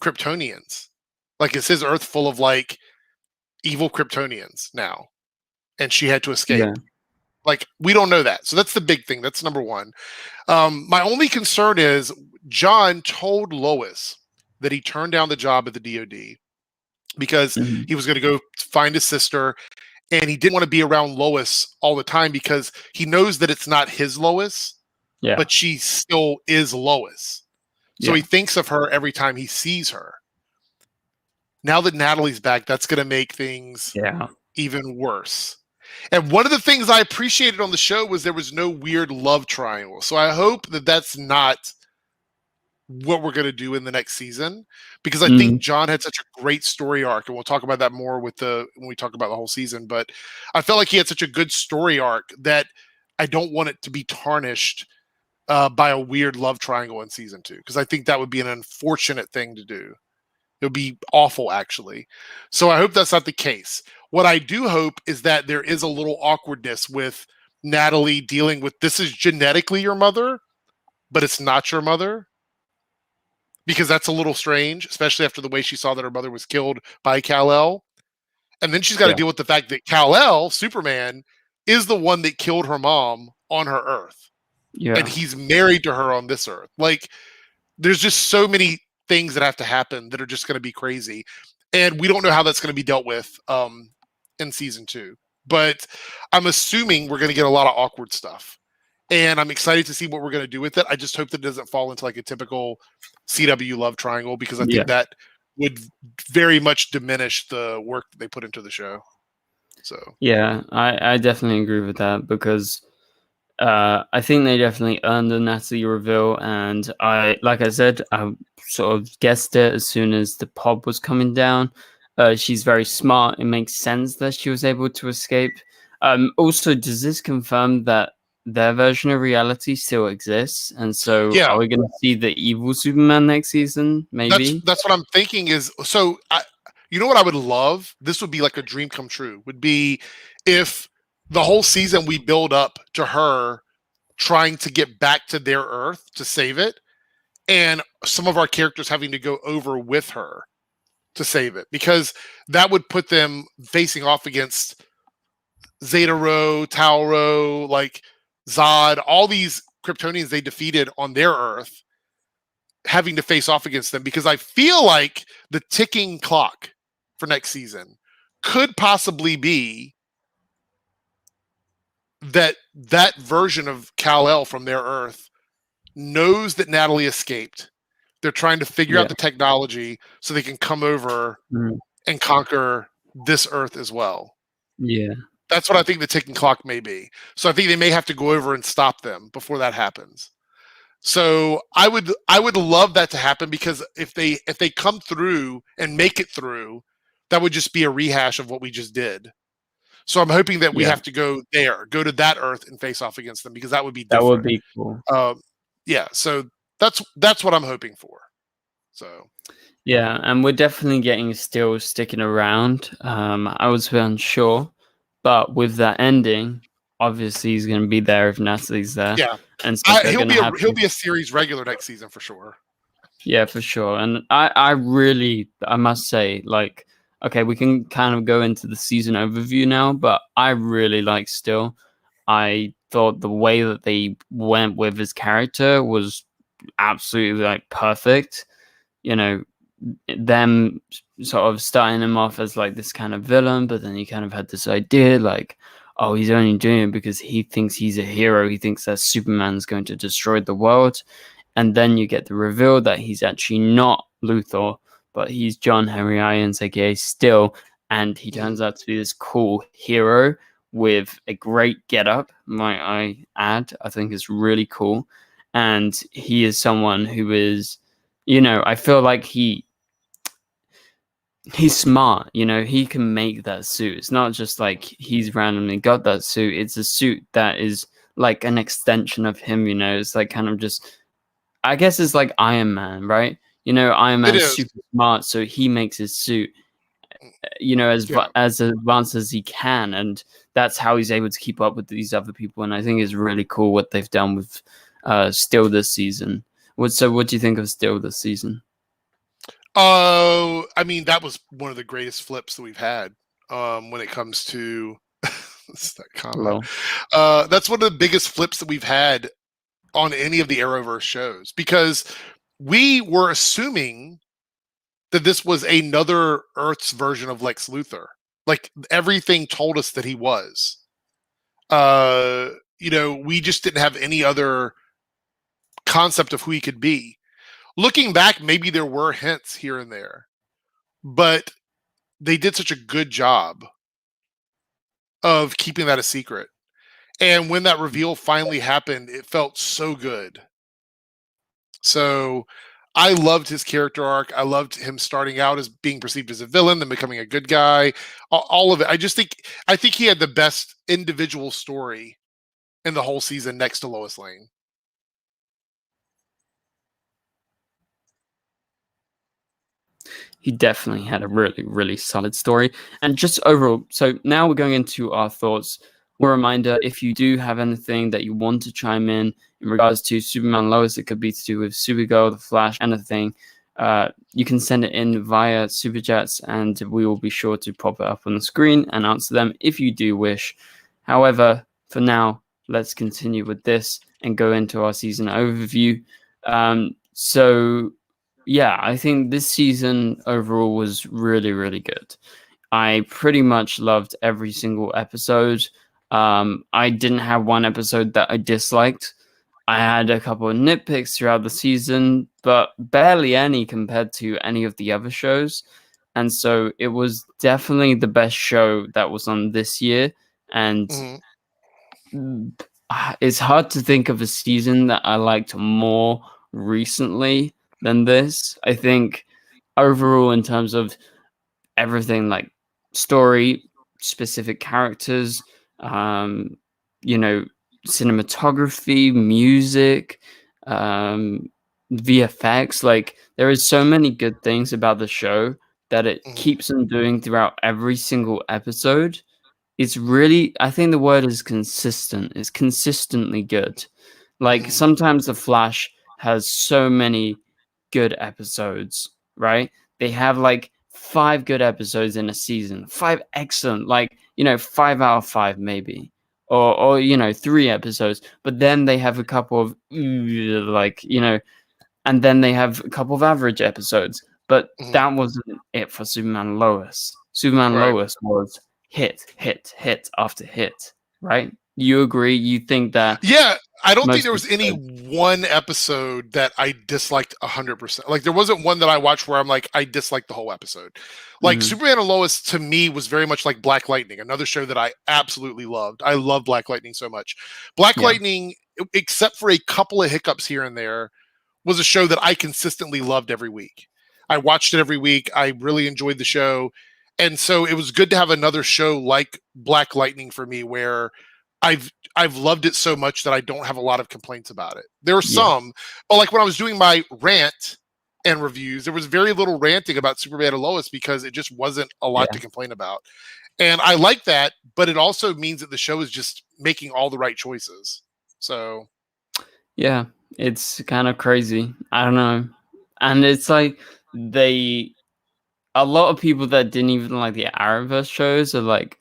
Speaker 2: Kryptonians? Like, is his Earth full of like evil Kryptonians now? And she had to escape.
Speaker 1: Yeah.
Speaker 2: Like, we don't know that. So that's the big thing. That's number one. My only concern is John told Lois that he turned down the job at the DOD because he was going to go find his sister, and he didn't want to be around Lois all the time because he knows that it's not his Lois, but she still is Lois. So he thinks of her every time he sees her. Now that Natalie's back, that's going to make things even worse. And one of the things I appreciated on the show was there was no weird love triangle. So I hope that that's not what we're going to do in the next season, because I think John had such a great story arc, and we'll talk about that more when we talk about the whole season. But I felt like he had such a good story arc that I don't want it to be tarnished by a weird love triangle in season 2, because I think that would be an unfortunate thing to do. It would be awful, actually. So I hope that's not the case. What I do hope is that there is a little awkwardness with Natalie dealing with, this is genetically your mother, but it's not your mother. Because that's a little strange, especially after the way she saw that her mother was killed by Kal-El. And then she's got to deal with the fact that Kal-El, Superman, is the one that killed her mom on her Earth. Yeah. And he's married to her on this Earth. Like, there's just so many things that have to happen that are just going to be crazy. And we don't know how that's going to be dealt with in season 2. But I'm assuming we're going to get a lot of awkward stuff. And I'm excited to see what we're going to do with it. I just hope that it doesn't fall into like a typical CW love triangle, because I think that would very much diminish the work that they put into the show. So
Speaker 1: yeah, I definitely agree with that, because I think they definitely earned the Natalie reveal, and like I said, I sort of guessed it as soon as the pod was coming down. She's very smart. It makes sense that she was able to escape. Also, does this confirm that their version of reality still exists? And so are we going to see the evil Superman next season? Maybe
Speaker 2: that's what I'm thinking is, so You know what I would love? This would be like a dream come true. Would be if the whole season we build up to her trying to get back to their Earth to save it, and some of our characters having to go over with her to save it, because that would put them facing off against Zeta Rho, Tau Rho, like Zod, all these Kryptonians they defeated on their Earth, having to face off against them, because I feel like the ticking clock for next season could possibly be that version of Kal-El from their Earth knows that Natalie escaped. They're trying to figure out the technology so they can come over and conquer this Earth as well.
Speaker 1: Yeah.
Speaker 2: That's what I think the ticking clock may be. So I think they may have to go over and stop them before that happens. So I would love that to happen, because if they come through and make it through, that would just be a rehash of what we just did. So I'm hoping that we have to go to that Earth and face off against them, because that would be different.
Speaker 1: That would be cool.
Speaker 2: Yeah, so that's what I'm hoping for. So
Speaker 1: yeah, and we're definitely getting Steel sticking around. I was unsure, but with that ending, obviously he's going to be there if Natalie's there.
Speaker 2: Yeah,
Speaker 1: and so
Speaker 2: he'll be a series regular next season for sure.
Speaker 1: Yeah, for sure. And I must say, like, okay, we can kind of go into the season overview now, but I really like Steel. I thought the way that they went with his character was absolutely like perfect. You know, them sort of starting him off as like this kind of villain, but then he kind of had this idea like, oh, he's only doing it because he thinks he's a hero. He thinks that Superman's going to destroy the world. And then you get the reveal that he's actually not Luthor, but he's John Henry Irons, aka Steel. And he turns out to be this cool hero with a great getup, might I add. I think it's really cool. And he is someone who is, you know, I feel like he's smart, you know, he can make that suit. It's not just like he's randomly got that suit. It's a suit that is like an extension of him, you know. It's like kind of just, I guess it's like Iron Man, right? You know, Iron Man's super smart, so he makes his suit, you know, as advanced as he can, and that's how he's able to keep up with these other people. And I think it's really cool what they've done with Steel this season. What do you think of Steel this season?
Speaker 2: Oh, I mean, that was one of the greatest flips that we've had when it comes to that comment. That's one of the biggest flips that we've had on any of the Arrowverse shows, because we were assuming that this was another Earth's version of Lex Luthor. Like, everything told us that he was. You know, we just didn't have any other concept of who he could be. Looking back, maybe there were hints here and there, but they did such a good job of keeping that a secret. And when that reveal finally happened, it felt so good. So I loved his character arc. I loved him starting out as being perceived as a villain, then becoming a good guy. All of it. I think he had the best individual story in the whole season, next to Lois Lane.
Speaker 1: He definitely had a really, really solid story. And just overall, so now we're going into our thoughts. A reminder, if you do have anything that you want to chime in regards to Superman Lois, it could be to do with Supergirl, The Flash, anything, you can send it in via Superchats, and we will be sure to pop it up on the screen and answer them if you do wish. However, for now, let's continue with this and go into our season overview. So yeah, I think this season overall was really, really good. I pretty much loved every single episode. I didn't have one episode that I disliked. I had a couple of nitpicks throughout the season, but barely any compared to any of the other shows. And so it was definitely the best show that was on this year. And it's hard to think of a season that I liked more recently than this. I think overall, in terms of everything, like story, specific characters, you know, cinematography, music, VFX, like there is so many good things about the show that it keeps on doing throughout every single episode, it's really, I think the word is consistent. It's consistently good. Like sometimes The Flash has so many good episodes, right? They have like 5 good episodes in a season, 5 excellent, like, 5 out of 5 maybe, or 3 episodes. But then they have a couple of like, and then they have a couple of average episodes. But that wasn't it for Superman and Lois. Superman and
Speaker 2: Right.
Speaker 1: Lois was hit after hit, right? You agree? You think that?
Speaker 2: Yeah, I don't think
Speaker 1: most
Speaker 2: there was any one episode that I disliked 100%. Like there wasn't one that I watched where I'm like, I disliked the whole episode. Like Superman and Lois to me was very much like Black Lightning, another show that I absolutely loved. I love Black Lightning so much. Black Lightning, except for a couple of hiccups here and there, was a show that I consistently loved every week. I watched it every week. I really enjoyed the show. And so it was good to have another show like Black Lightning for me where I've loved it so much that I don't have a lot of complaints about it. There are some, but like when I was doing my rant and reviews, there was very little ranting about Superman and Lois because it just wasn't a lot to complain about. And I like that, but it also means that the show is just making all the right choices. So
Speaker 1: yeah, it's kind of crazy. I don't know. And it's like a lot of people that didn't even like the Arrowverse shows are like,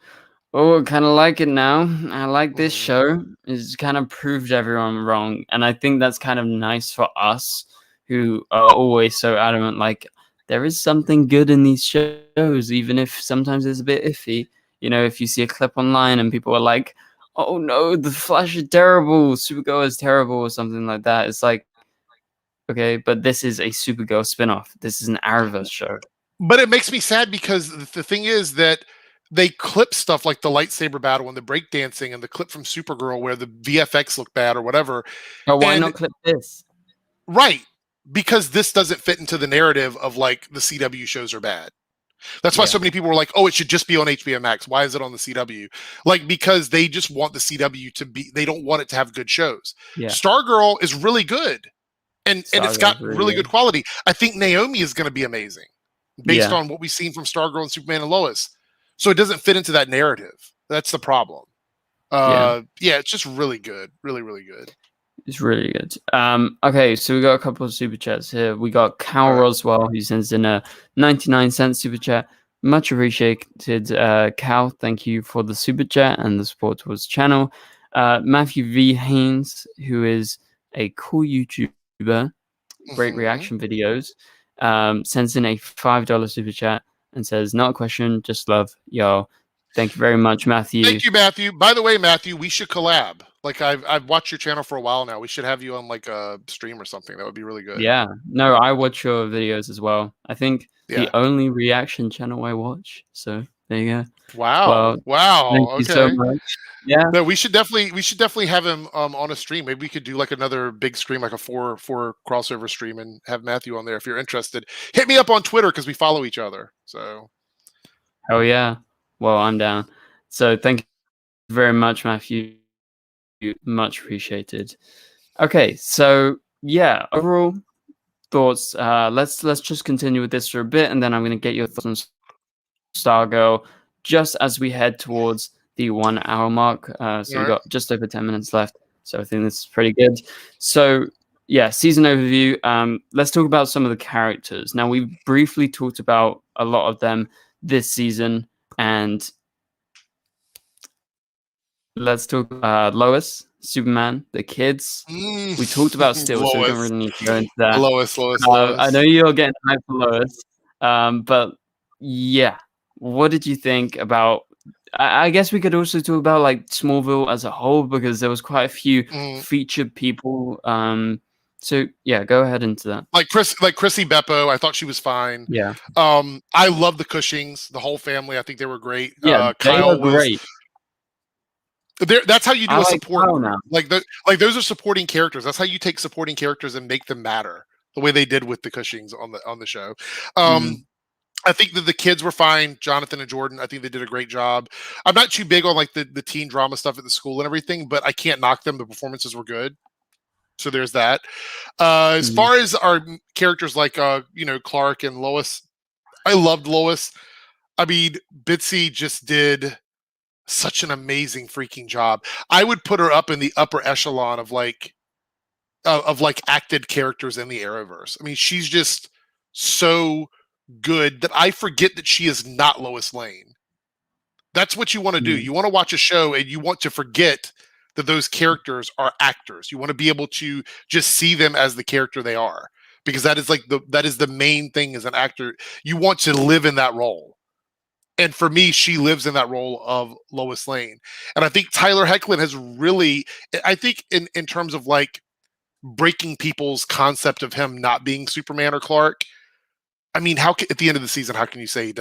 Speaker 1: oh, I kind of like it now. I like this show. It's kind of proved everyone wrong. And I think that's kind of nice for us who are always so adamant, like, there is something good in these shows, even if sometimes it's a bit iffy. If you see a clip online and people are like, oh no, The Flash is terrible, Supergirl is terrible, or something like that. It's like, okay, but this is a Supergirl spinoff. This is an Arrowverse show.
Speaker 2: But it makes me sad because the thing is that they clip stuff like the lightsaber battle and the breakdancing and the clip from Supergirl where the VFX look bad or whatever.
Speaker 1: But why not clip this?
Speaker 2: Right. Because this doesn't fit into the narrative of like the CW shows are bad. That's why so many people were like, oh, it should just be on HBO Max. Why is it on the CW? Like, because they just want the CW to be, they don't want it to have good shows.
Speaker 1: Yeah.
Speaker 2: Stargirl is really good. And it's got really good quality. I think Naomi is going to be amazing based on what we've seen from Stargirl and Superman and Lois. So it doesn't fit into that narrative. That's the problem. It's just really good. Really, really good.
Speaker 1: It's really good. Okay, so we got a couple of super chats here. We got Cal Roswell, who sends in a 99-cent super chat. Much appreciated, Cal. Thank you for the super chat and the support towards the channel. Matthew V. Haynes, who is a cool YouTuber, great reaction videos, sends in a $5 super chat and says, not a question, just love, y'all. Thank you very much, Matthew.
Speaker 2: Thank you, Matthew. By the way, Matthew, we should collab. Like I've watched your channel for a while now. We should have you on like a stream or something. That would be really good.
Speaker 1: Yeah. No, I watch your videos as well. I think the only reaction channel I watch. So there you go.
Speaker 2: Wow. Wow.
Speaker 1: Thank you so much. Yeah.
Speaker 2: No, we should definitely have him on a stream. Maybe we could do like another big stream, like a four crossover stream, and have Matthew on there if you're interested. Hit me up on Twitter because we follow each other. So.
Speaker 1: Oh yeah. Well, I'm down. So thank you very much, Matthew. Much appreciated. Okay, so yeah, overall thoughts. Let's just continue with this for a bit, and then I'm going to get your thoughts on Stargirl just as we head towards the 1 hour mark. So we've got just over 10 minutes left. So I think this is pretty good. So yeah, season overview. Let's talk about some of the characters. Now, we've briefly talked about a lot of them this season, and let's talk Lois, Superman, the kids. We talked about Steel, so we don't really need to go into that.
Speaker 2: Lois.
Speaker 1: I know you're getting hyped for Lois, but yeah, what did you think about? I guess we could also talk about like Smallville as a whole because there was quite a few featured people. So yeah, go ahead into that.
Speaker 2: Like Chrissy Beppo, I thought she was fine.
Speaker 1: Yeah.
Speaker 2: I love the Cushings, the whole family. I think they were great.
Speaker 1: Yeah,
Speaker 2: Kyle
Speaker 1: was great.
Speaker 2: That's how you do a support.
Speaker 1: Now.
Speaker 2: Like those are supporting characters. That's how you take supporting characters and make them matter. The way they did with the Cushings on the show. I think that the kids were fine. Jonathan and Jordan, I think they did a great job. I'm not too big on like the teen drama stuff at the school and everything, but I can't knock them. The performances were good. So there's that. As far as our characters like Clark and Lois, I loved Lois. I mean, Bitsy just did such an amazing freaking job. I would put her up in the upper echelon of like acted characters in the Arrowverse. I mean, she's just so good that I forget that she is not Lois Lane. That's what you want to do. You want to watch a show and you want to forget that those characters are actors. You want to be able to just see them as the character they are, because that is like that is the main thing as an actor. You want to live in that role. And for me, she lives in that role of Lois Lane. And I think Tyler Hoechlin has really, I think in terms of like breaking people's concept of him not being Superman or Clark. I mean, at the end of the season, how can you say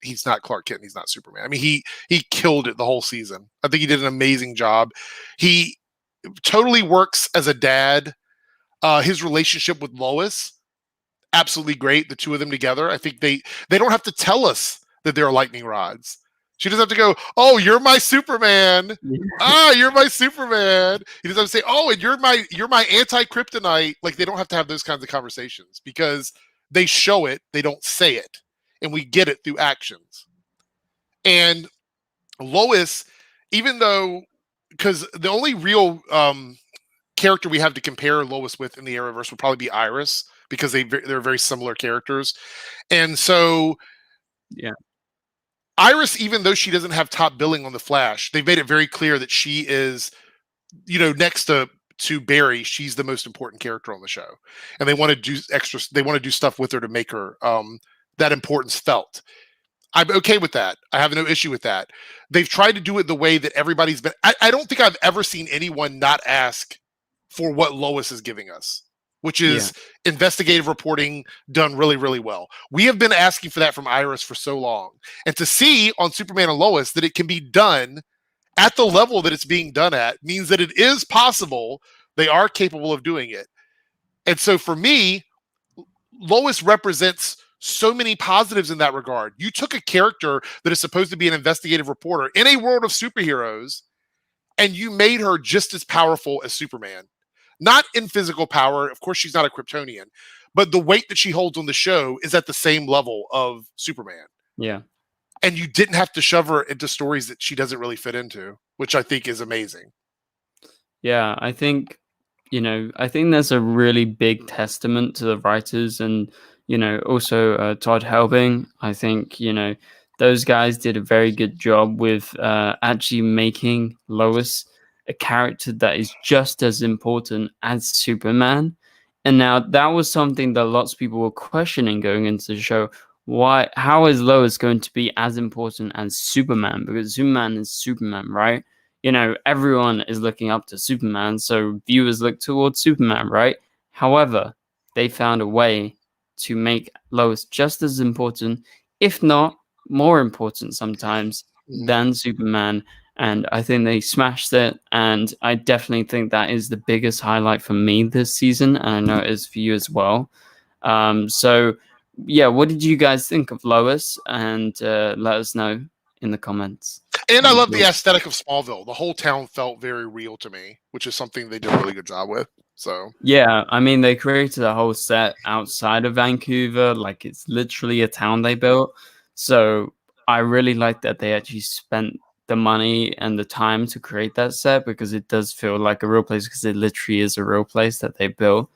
Speaker 2: he's not Clark Kent, he's not Superman? I mean, he killed it the whole season. I think he did an amazing job. He totally works as a dad. His relationship with Lois, absolutely great. The two of them together. I think they don't have to tell us that they're lightning rods. She doesn't have to go, "Oh, you're my Superman." You're my Superman. He doesn't have to say, "Oh, and you're my anti-kryptonite." Like, they don't have to have those kinds of conversations because they show it, they don't say it, and we get it through actions. And Lois, even though, because the only real character we have to compare Lois with in the Arrowverse would probably be Iris, because they're very similar characters. And so,
Speaker 1: yeah,
Speaker 2: Iris, even though she doesn't have top billing on the Flash, they've made it very clear that she is, next to Barry, she's the most important character on the show, and they want to do they want to do stuff with her to make her that importance felt. I'm okay with that. I have no issue with that. They've tried to do it the way that everybody's been. I don't think I've ever seen anyone not ask for what Lois is giving us, which is investigative reporting done really, really well. We have been asking for that from Iris for so long. And to see on Superman and Lois that it can be done at the level that it's being done at means that it is possible. They are capable of doing it. And so for me, Lois represents so many positives in that regard. You took a character that is supposed to be an investigative reporter in a world of superheroes, and you made her just as powerful as Superman. Not in physical power. Of course, she's not a Kryptonian, but the weight that she holds on the show is at the same level of Superman.
Speaker 1: Yeah.
Speaker 2: And you didn't have to shove her into stories that she doesn't really fit into, which I think is amazing.
Speaker 1: Yeah, I think there's a really big testament to the writers and, also Todd Helbing. I think, those guys did a very good job with actually making Lois a character that is just as important as Superman. And now that was something that lots of people were questioning going into the show. How is Lois going to be as important as Superman? Because Superman is Superman, right? Everyone is looking up to Superman, so viewers look towards Superman, right? However, they found a way to make Lois just as important, if not more important sometimes, than Superman. And I think they smashed it. And I definitely think that is the biggest highlight for me this season. And I know it is for you as well. So, yeah, what did you guys think of Lois? And let us know in the comments.
Speaker 2: And I love the aesthetic of Smallville. The whole town felt very real to me, which is something they did a really good job with. So
Speaker 1: yeah, I mean, they created a whole set outside of Vancouver. Like, it's literally a town they built. So I really like that they actually spent the money and the time to create that set, because it does feel like a real place, because it literally is a real place that they built.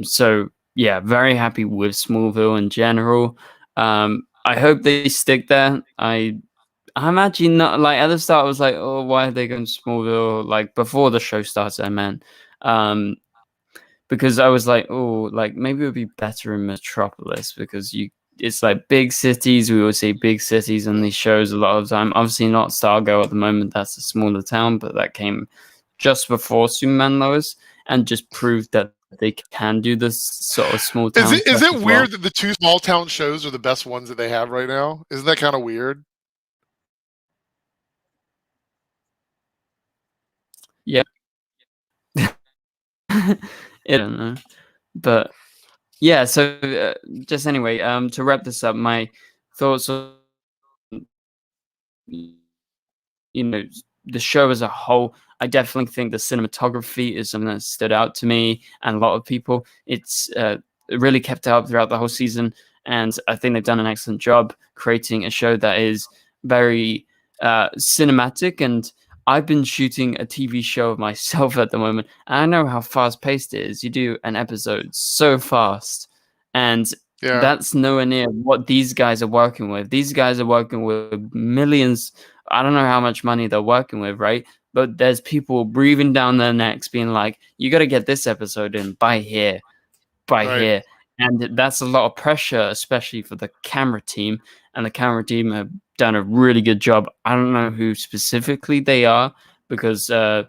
Speaker 1: So yeah, very happy with Smallville in general. I hope they stick there. I'm actually not, like, at the start I was like, oh, why are they going to Smallville? Like, before the show started, I meant, because I was like, oh, like, maybe it would be better in Metropolis, because it's like big cities. We always say big cities on these shows a lot of the time. Obviously not Stargirl at the moment, that's a smaller town, but that came just before Superman Lois, and just proved that they can do this sort of small town.
Speaker 2: Is it weird that the two small town shows are the best ones that they have right now? Isn't that kind of weird?
Speaker 1: Yeah. I don't know. But yeah, so just anyway, to wrap this up, my thoughts on the show as a whole. I definitely think the cinematography is something that stood out to me and a lot of people. It really kept up throughout the whole season. and I think they've done an excellent job creating a show that is very cinematic. And I've been shooting a TV show of myself at the moment, and I know how fast-paced it is. You do an episode so fast, and that's nowhere near what these guys are working with. These guys are working with millions. I don't know how much money they're working with, right? But there's people breathing down their necks being like, you got to get this episode in by here. Here. And that's a lot of pressure, especially for the camera team. And the camera team have done a really good job. I don't know who specifically they are because I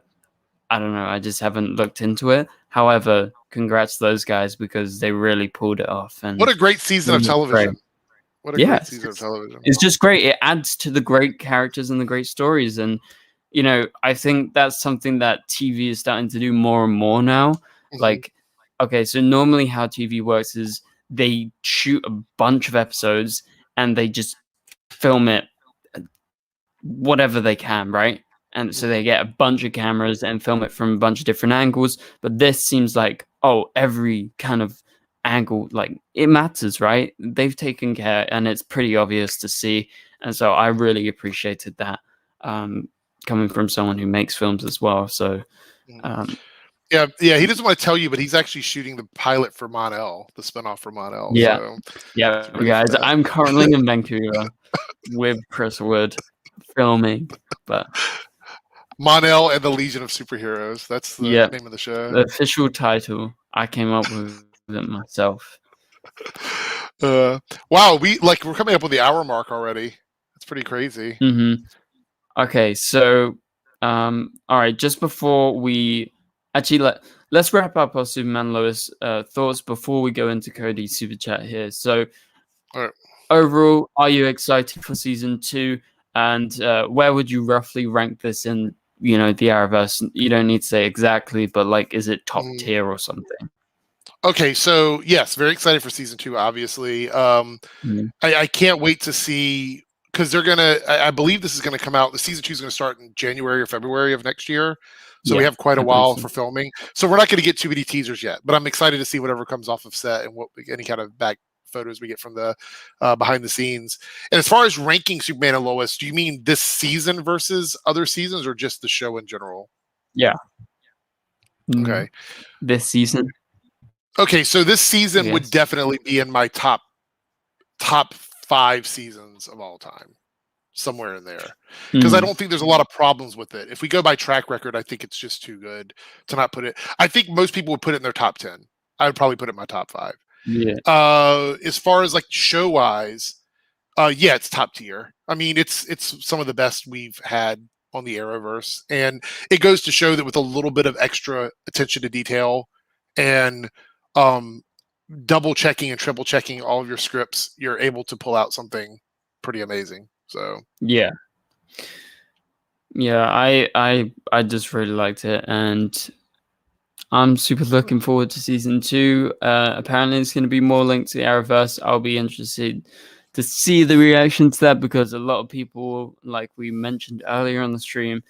Speaker 1: don't know. I just haven't looked into it. However, congrats to those guys because they really pulled it off. And
Speaker 2: what a great season of television. What a great season of television.
Speaker 1: It's just great. It adds to the great characters and the great stories. And, you know, I think that's something that TV is starting to do more and more now. Like, okay, so normally how TV works is they shoot a bunch of episodes and they just film it whatever they can, right? And so they get a bunch of cameras and film it from a bunch of different angles. But this seems like, oh, every kind of angle, like it matters, right? They've taken care and it's pretty obvious to see. And so I really appreciated that coming from someone who makes films as well. So
Speaker 2: yeah, he doesn't want to tell you, but he's actually shooting the pilot for Mon-El, the spinoff for Mon-El.
Speaker 1: Yeah,
Speaker 2: so
Speaker 1: yeah, guys. I'm currently in Vancouver with Chris Wood filming, but
Speaker 2: Mon-El and the Legion of Superheroes. That's the name of the show.
Speaker 1: The official title. I came up with it myself.
Speaker 2: Wow, we're coming up with the hour mark already. That's pretty crazy.
Speaker 1: Okay, so all right, just before we actually let's wrap up our Superman Lois thoughts before we go into Cody's super chat here. So overall, are you excited for season 2? And where would you roughly rank this in, you know, the Arrowverse? You don't need to say exactly, but like, is it top tier or something?
Speaker 2: Okay, so yes, very excited for season 2, obviously. I can't wait to see, because they're gonna, I believe this is gonna come out, the season 2 is gonna start in January or February of next year. So we have quite a while for filming. So we're not gonna get too many teasers yet, but I'm excited to see whatever comes off of set and what any kind of back photos we get from the behind the scenes. And as far as ranking Superman and Lois, do you mean this season versus other seasons or just the show in general?
Speaker 1: Yeah.
Speaker 2: Okay.
Speaker 1: This season.
Speaker 2: Okay, so this season would definitely be in my top 5 seasons of all time. Somewhere in there. Because I don't think there's a lot of problems with it. If we go by track record, I think it's just too good to not put it. I think most people would put it in their top 10. I would probably put it in my top 5.
Speaker 1: Yeah.
Speaker 2: As far as like show wise, yeah, it's top tier. I mean, it's some of the best we've had on the Arrowverse, and it goes to show that with a little bit of extra attention to detail and double checking and triple checking all of your scripts, you're able to pull out something pretty amazing. So
Speaker 1: yeah, I just really liked it, and I'm super looking forward to season 2. Apparently, it's going to be more linked to the Arrowverse. I'll be interested to see the reaction to that because a lot of people, like we mentioned earlier on the stream,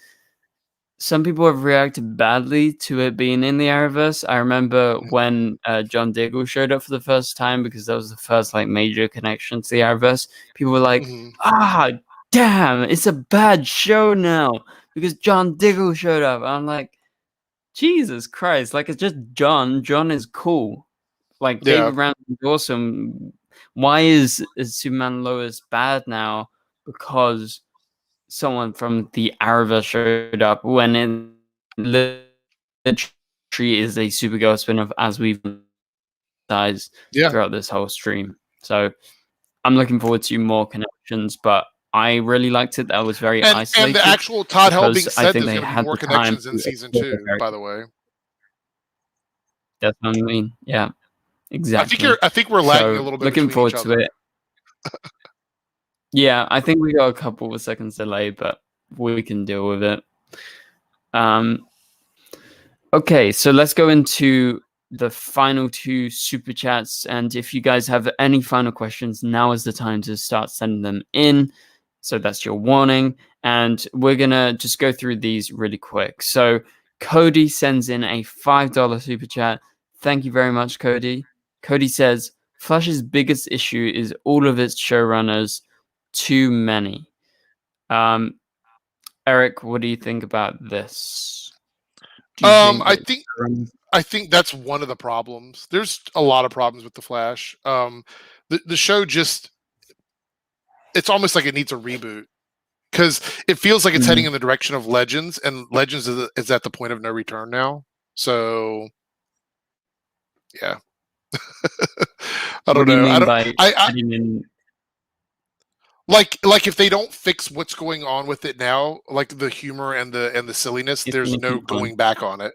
Speaker 1: some people have reacted badly to it being in the Arrowverse. I remember when John Diggle showed up for the first time because that was the first like major connection to the Arrowverse. People were like, damn, it's a bad show now because John Diggle showed up. I'm like, Jesus Christ, like it's just John. John is cool. Like David Ramsey is awesome. Why is Superman Lois bad now? Because someone from the Arrowverse showed up when it literally is a Supergirl spin-off as we've guys throughout this whole stream. So I'm looking forward to more connections, but I really liked it. That was very isolated.
Speaker 2: And the actual Todd Helbing said there's going to be more connections in season 2, by the way.
Speaker 1: That's what I mean. Yeah, exactly.
Speaker 2: I think we're lagging a little bit.
Speaker 1: Looking forward to it. Yeah, I think we got a couple of seconds delay, but we can deal with it. Okay, so let's go into the final 2 super chats. And if you guys have any final questions, now is the time to start sending them in. So that's your warning. And we're going to just go through these really quick. So Cody sends in a $5 super chat. Thank you very much, Cody. Cody says, Flash's biggest issue is all of its showrunners, too many. Eric, what do you think about this? Do you think
Speaker 2: I think that's one of the problems. There's a lot of problems with the Flash. The show just, it's almost like it needs a reboot because it feels like it's heading in the direction of Legends, and Legends is at the point of no return now. So, yeah. I don't know. Like if they don't fix what's going on with it now, like the humor and the silliness, there's no going back on it.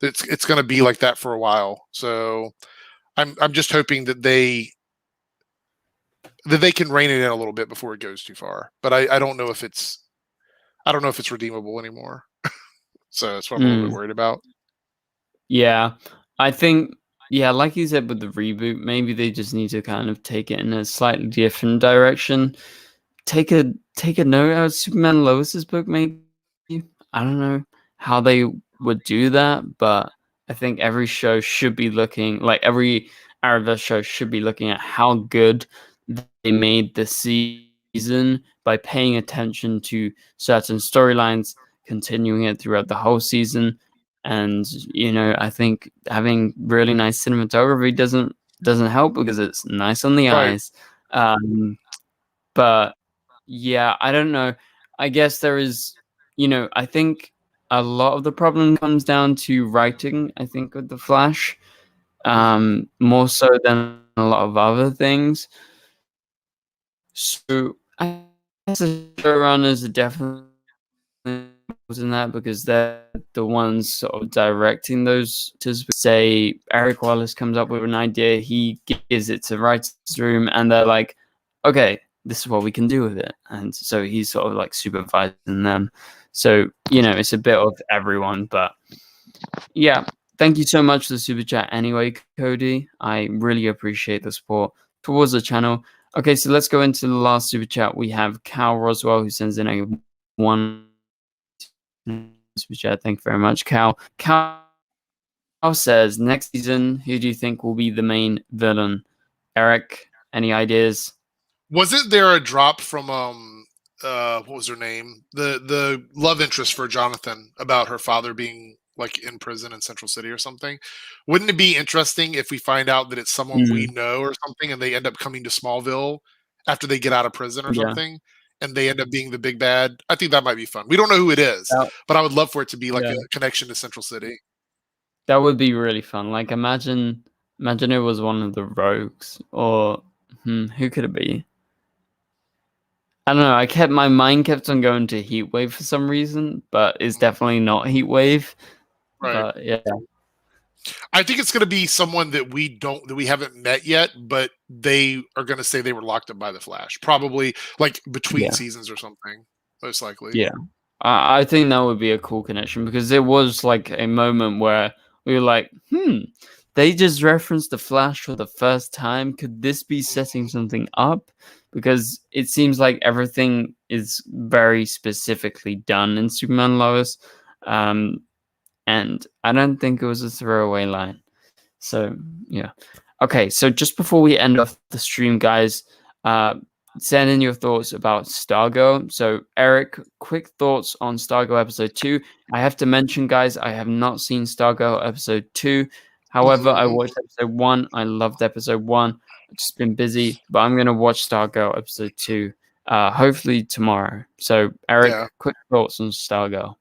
Speaker 2: It's going to be like that for a while. So I'm just hoping that they can rein it in a little bit before it goes too far. But I don't know if it's redeemable anymore. So that's what I'm a little bit worried about.
Speaker 1: Yeah, I think, like you said with the reboot, maybe they just need to kind of take it in a slightly different direction. Take a note out of Superman and Lois's book, maybe. I don't know how they would do that, but I think every show should be looking, like every Arrowverse show should be looking at how good they made the season by paying attention to certain storylines, continuing it throughout the whole season. And I think having really nice cinematography doesn't help because it's nice on the eyes. But yeah, I don't know. I guess there is, I think a lot of the problem comes down to writing, I think, with the Flash, more so than a lot of other things. So I guess the showrunners are definitely in that because they're the ones sort of directing those. To say Eric Wallace comes up with an idea, he gives it to writers' room, and they're like, okay, this is what we can do with it. And so he's sort of like supervising them. So, it's a bit of everyone. But yeah, thank you so much for the super chat anyway, Cody. I really appreciate the support towards the channel. Okay, so let's go into the last super chat. We have Cal Roswell, who sends in a one super chat. Thank you very much, Cal. Cal says, next season, who do you think will be the main villain? Eric, any ideas?
Speaker 2: Wasn't there a drop from what was her name? The love interest for Jonathan about her father being like in prison in Central City or something? Wouldn't it be interesting if we find out that it's someone we know or something, and they end up coming to Smallville after they get out of prison or something, and they end up being the big bad? I think that might be fun. We don't know who it is, but I would love for it to be like a connection to Central City.
Speaker 1: That would be really fun. Like imagine it was one of the rogues, or who could it be? I don't know. My mind kept on going to Heatwave for some reason, but it's definitely not Heatwave.
Speaker 2: Right.
Speaker 1: But yeah.
Speaker 2: I think it's going to be someone that we haven't met yet, but they are going to say they were locked up by the Flash, probably like between seasons or something, most likely.
Speaker 1: Yeah. I think that would be a cool connection because there was like a moment where we were like, they just referenced the Flash for the first time. Could this be setting something up? Because it seems like everything is very specifically done in Superman Lois. And I don't think it was a throwaway line. So, yeah. Okay, so just before we end off the stream, guys, send in your thoughts about Stargirl. So, Eric, quick thoughts on Stargirl episode 2. I have to mention, guys, I have not seen Stargirl episode 2. However, I watched episode 1. I loved episode 1. I've just been busy, but I'm going to watch Stargirl episode 2, hopefully tomorrow. So, Eric, quick thoughts on Stargirl.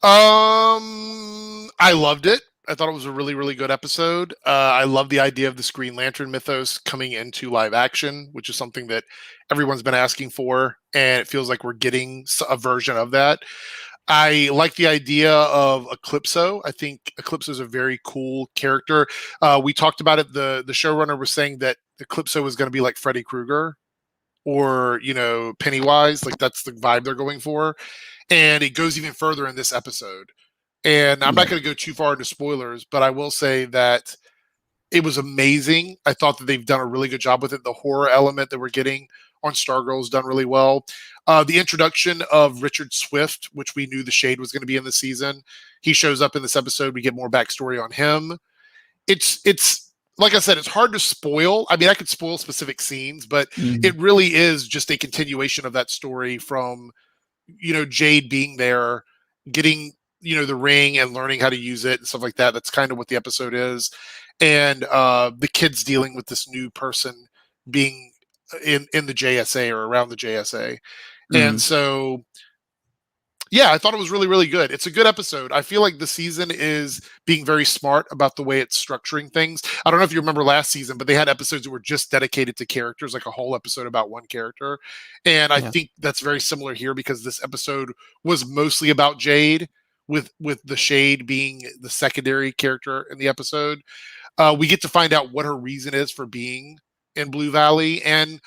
Speaker 2: I loved it. I thought it was a really, really good episode. I love the idea of the Green Lantern mythos coming into live action, which is something that everyone's been asking for, and it feels like we're getting a version of that. I like the idea of Eclipso. I think Eclipso is a very cool character. We talked about it. The showrunner was saying that Eclipso was going to be like Freddy Krueger or, Pennywise. Like that's the vibe they're going for. And it goes even further in this episode. And I'm not going to go too far into spoilers, but I will say that it was amazing. I thought that they've done a really good job with it. The horror element that we're getting on Stargirl is done really well. The introduction of Richard Swift, which we knew the Shade was going to be in the season. He shows up in this episode. We get more backstory on him. It's like I said, it's hard to spoil. I mean, I could spoil specific scenes, but
Speaker 1: Mhm.
Speaker 2: it really is just a continuation of that story from, Jade being there, getting, the ring and learning how to use it and stuff like that. That's kind of what the episode is. And the kids dealing with this new person being in the JSA or around the JSA. And
Speaker 1: Mm.
Speaker 2: so, yeah, I thought it was really, really good. It's a good episode. I feel like the season is being very smart about the way it's structuring things. I don't know if you remember last season, but they had episodes that were just dedicated to characters, like a whole episode about one character. And I
Speaker 1: Yeah.
Speaker 2: think that's very similar here because this episode was mostly about Jade, with the Shade being the secondary character in the episode. We get to find out what her reason is for being in Blue Valley, and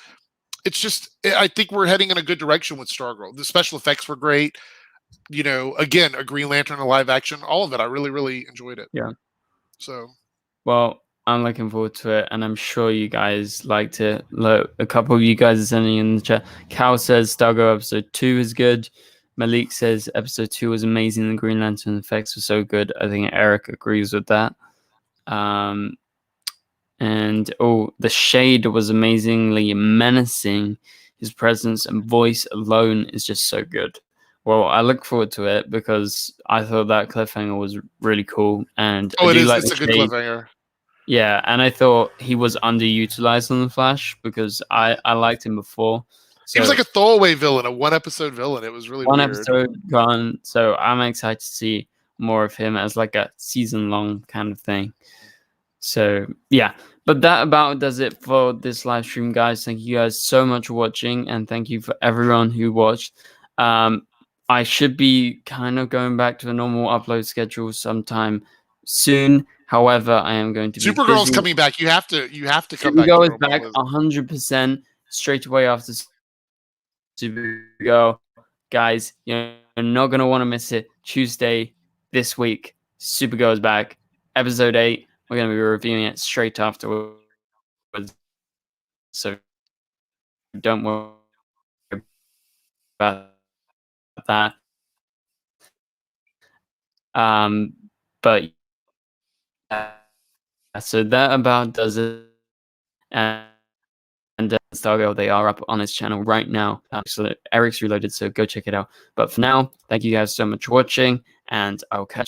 Speaker 2: it's just I think we're heading in a good direction with Stargirl. The special effects were great. Again, a Green Lantern, a live action, all of it. I really, really enjoyed it.
Speaker 1: Yeah.
Speaker 2: So,
Speaker 1: Well, I'm looking forward to it, and I'm sure you guys liked it. Look, a couple of you guys are sending in the chat. Cal says Stargirl episode 2 is good. Malik says episode 2 was amazing. The Green Lantern effects were so good. I think Eric agrees with that. And the Shade was amazingly menacing. His presence and voice alone is just so good. Well, I look forward to it because I thought that cliffhanger was really cool, and I do like
Speaker 2: it's
Speaker 1: the
Speaker 2: a good
Speaker 1: Shade.
Speaker 2: cliffhanger.
Speaker 1: Yeah, and I thought he was underutilized on the Flash because I liked him before. So
Speaker 2: He was like a throwaway villain, a one-episode villain. It was really
Speaker 1: one
Speaker 2: weird.
Speaker 1: episode gone, so I'm excited to see more of him as like a season-long kind of thing. So yeah, but that about does it for this live stream, guys. Thank you guys so much for watching, and thank you for everyone who watched. I should be kind of going back to a normal upload schedule sometime soon. However, I am going to be
Speaker 2: Supergirl's
Speaker 1: busy.
Speaker 2: coming back. You have to come back.
Speaker 1: Supergirl is back 100% straight away after Supergirl. Guys, you're not going to want to miss it. Tuesday this week, Supergirl is back. Episode 8. We're going to be reviewing it straight afterwards. So don't worry about that. But so that about does it. And Stargirl, they are up on his channel right now. So Eric's Reloaded, so go check it out. But for now, thank you guys so much for watching, and I'll catch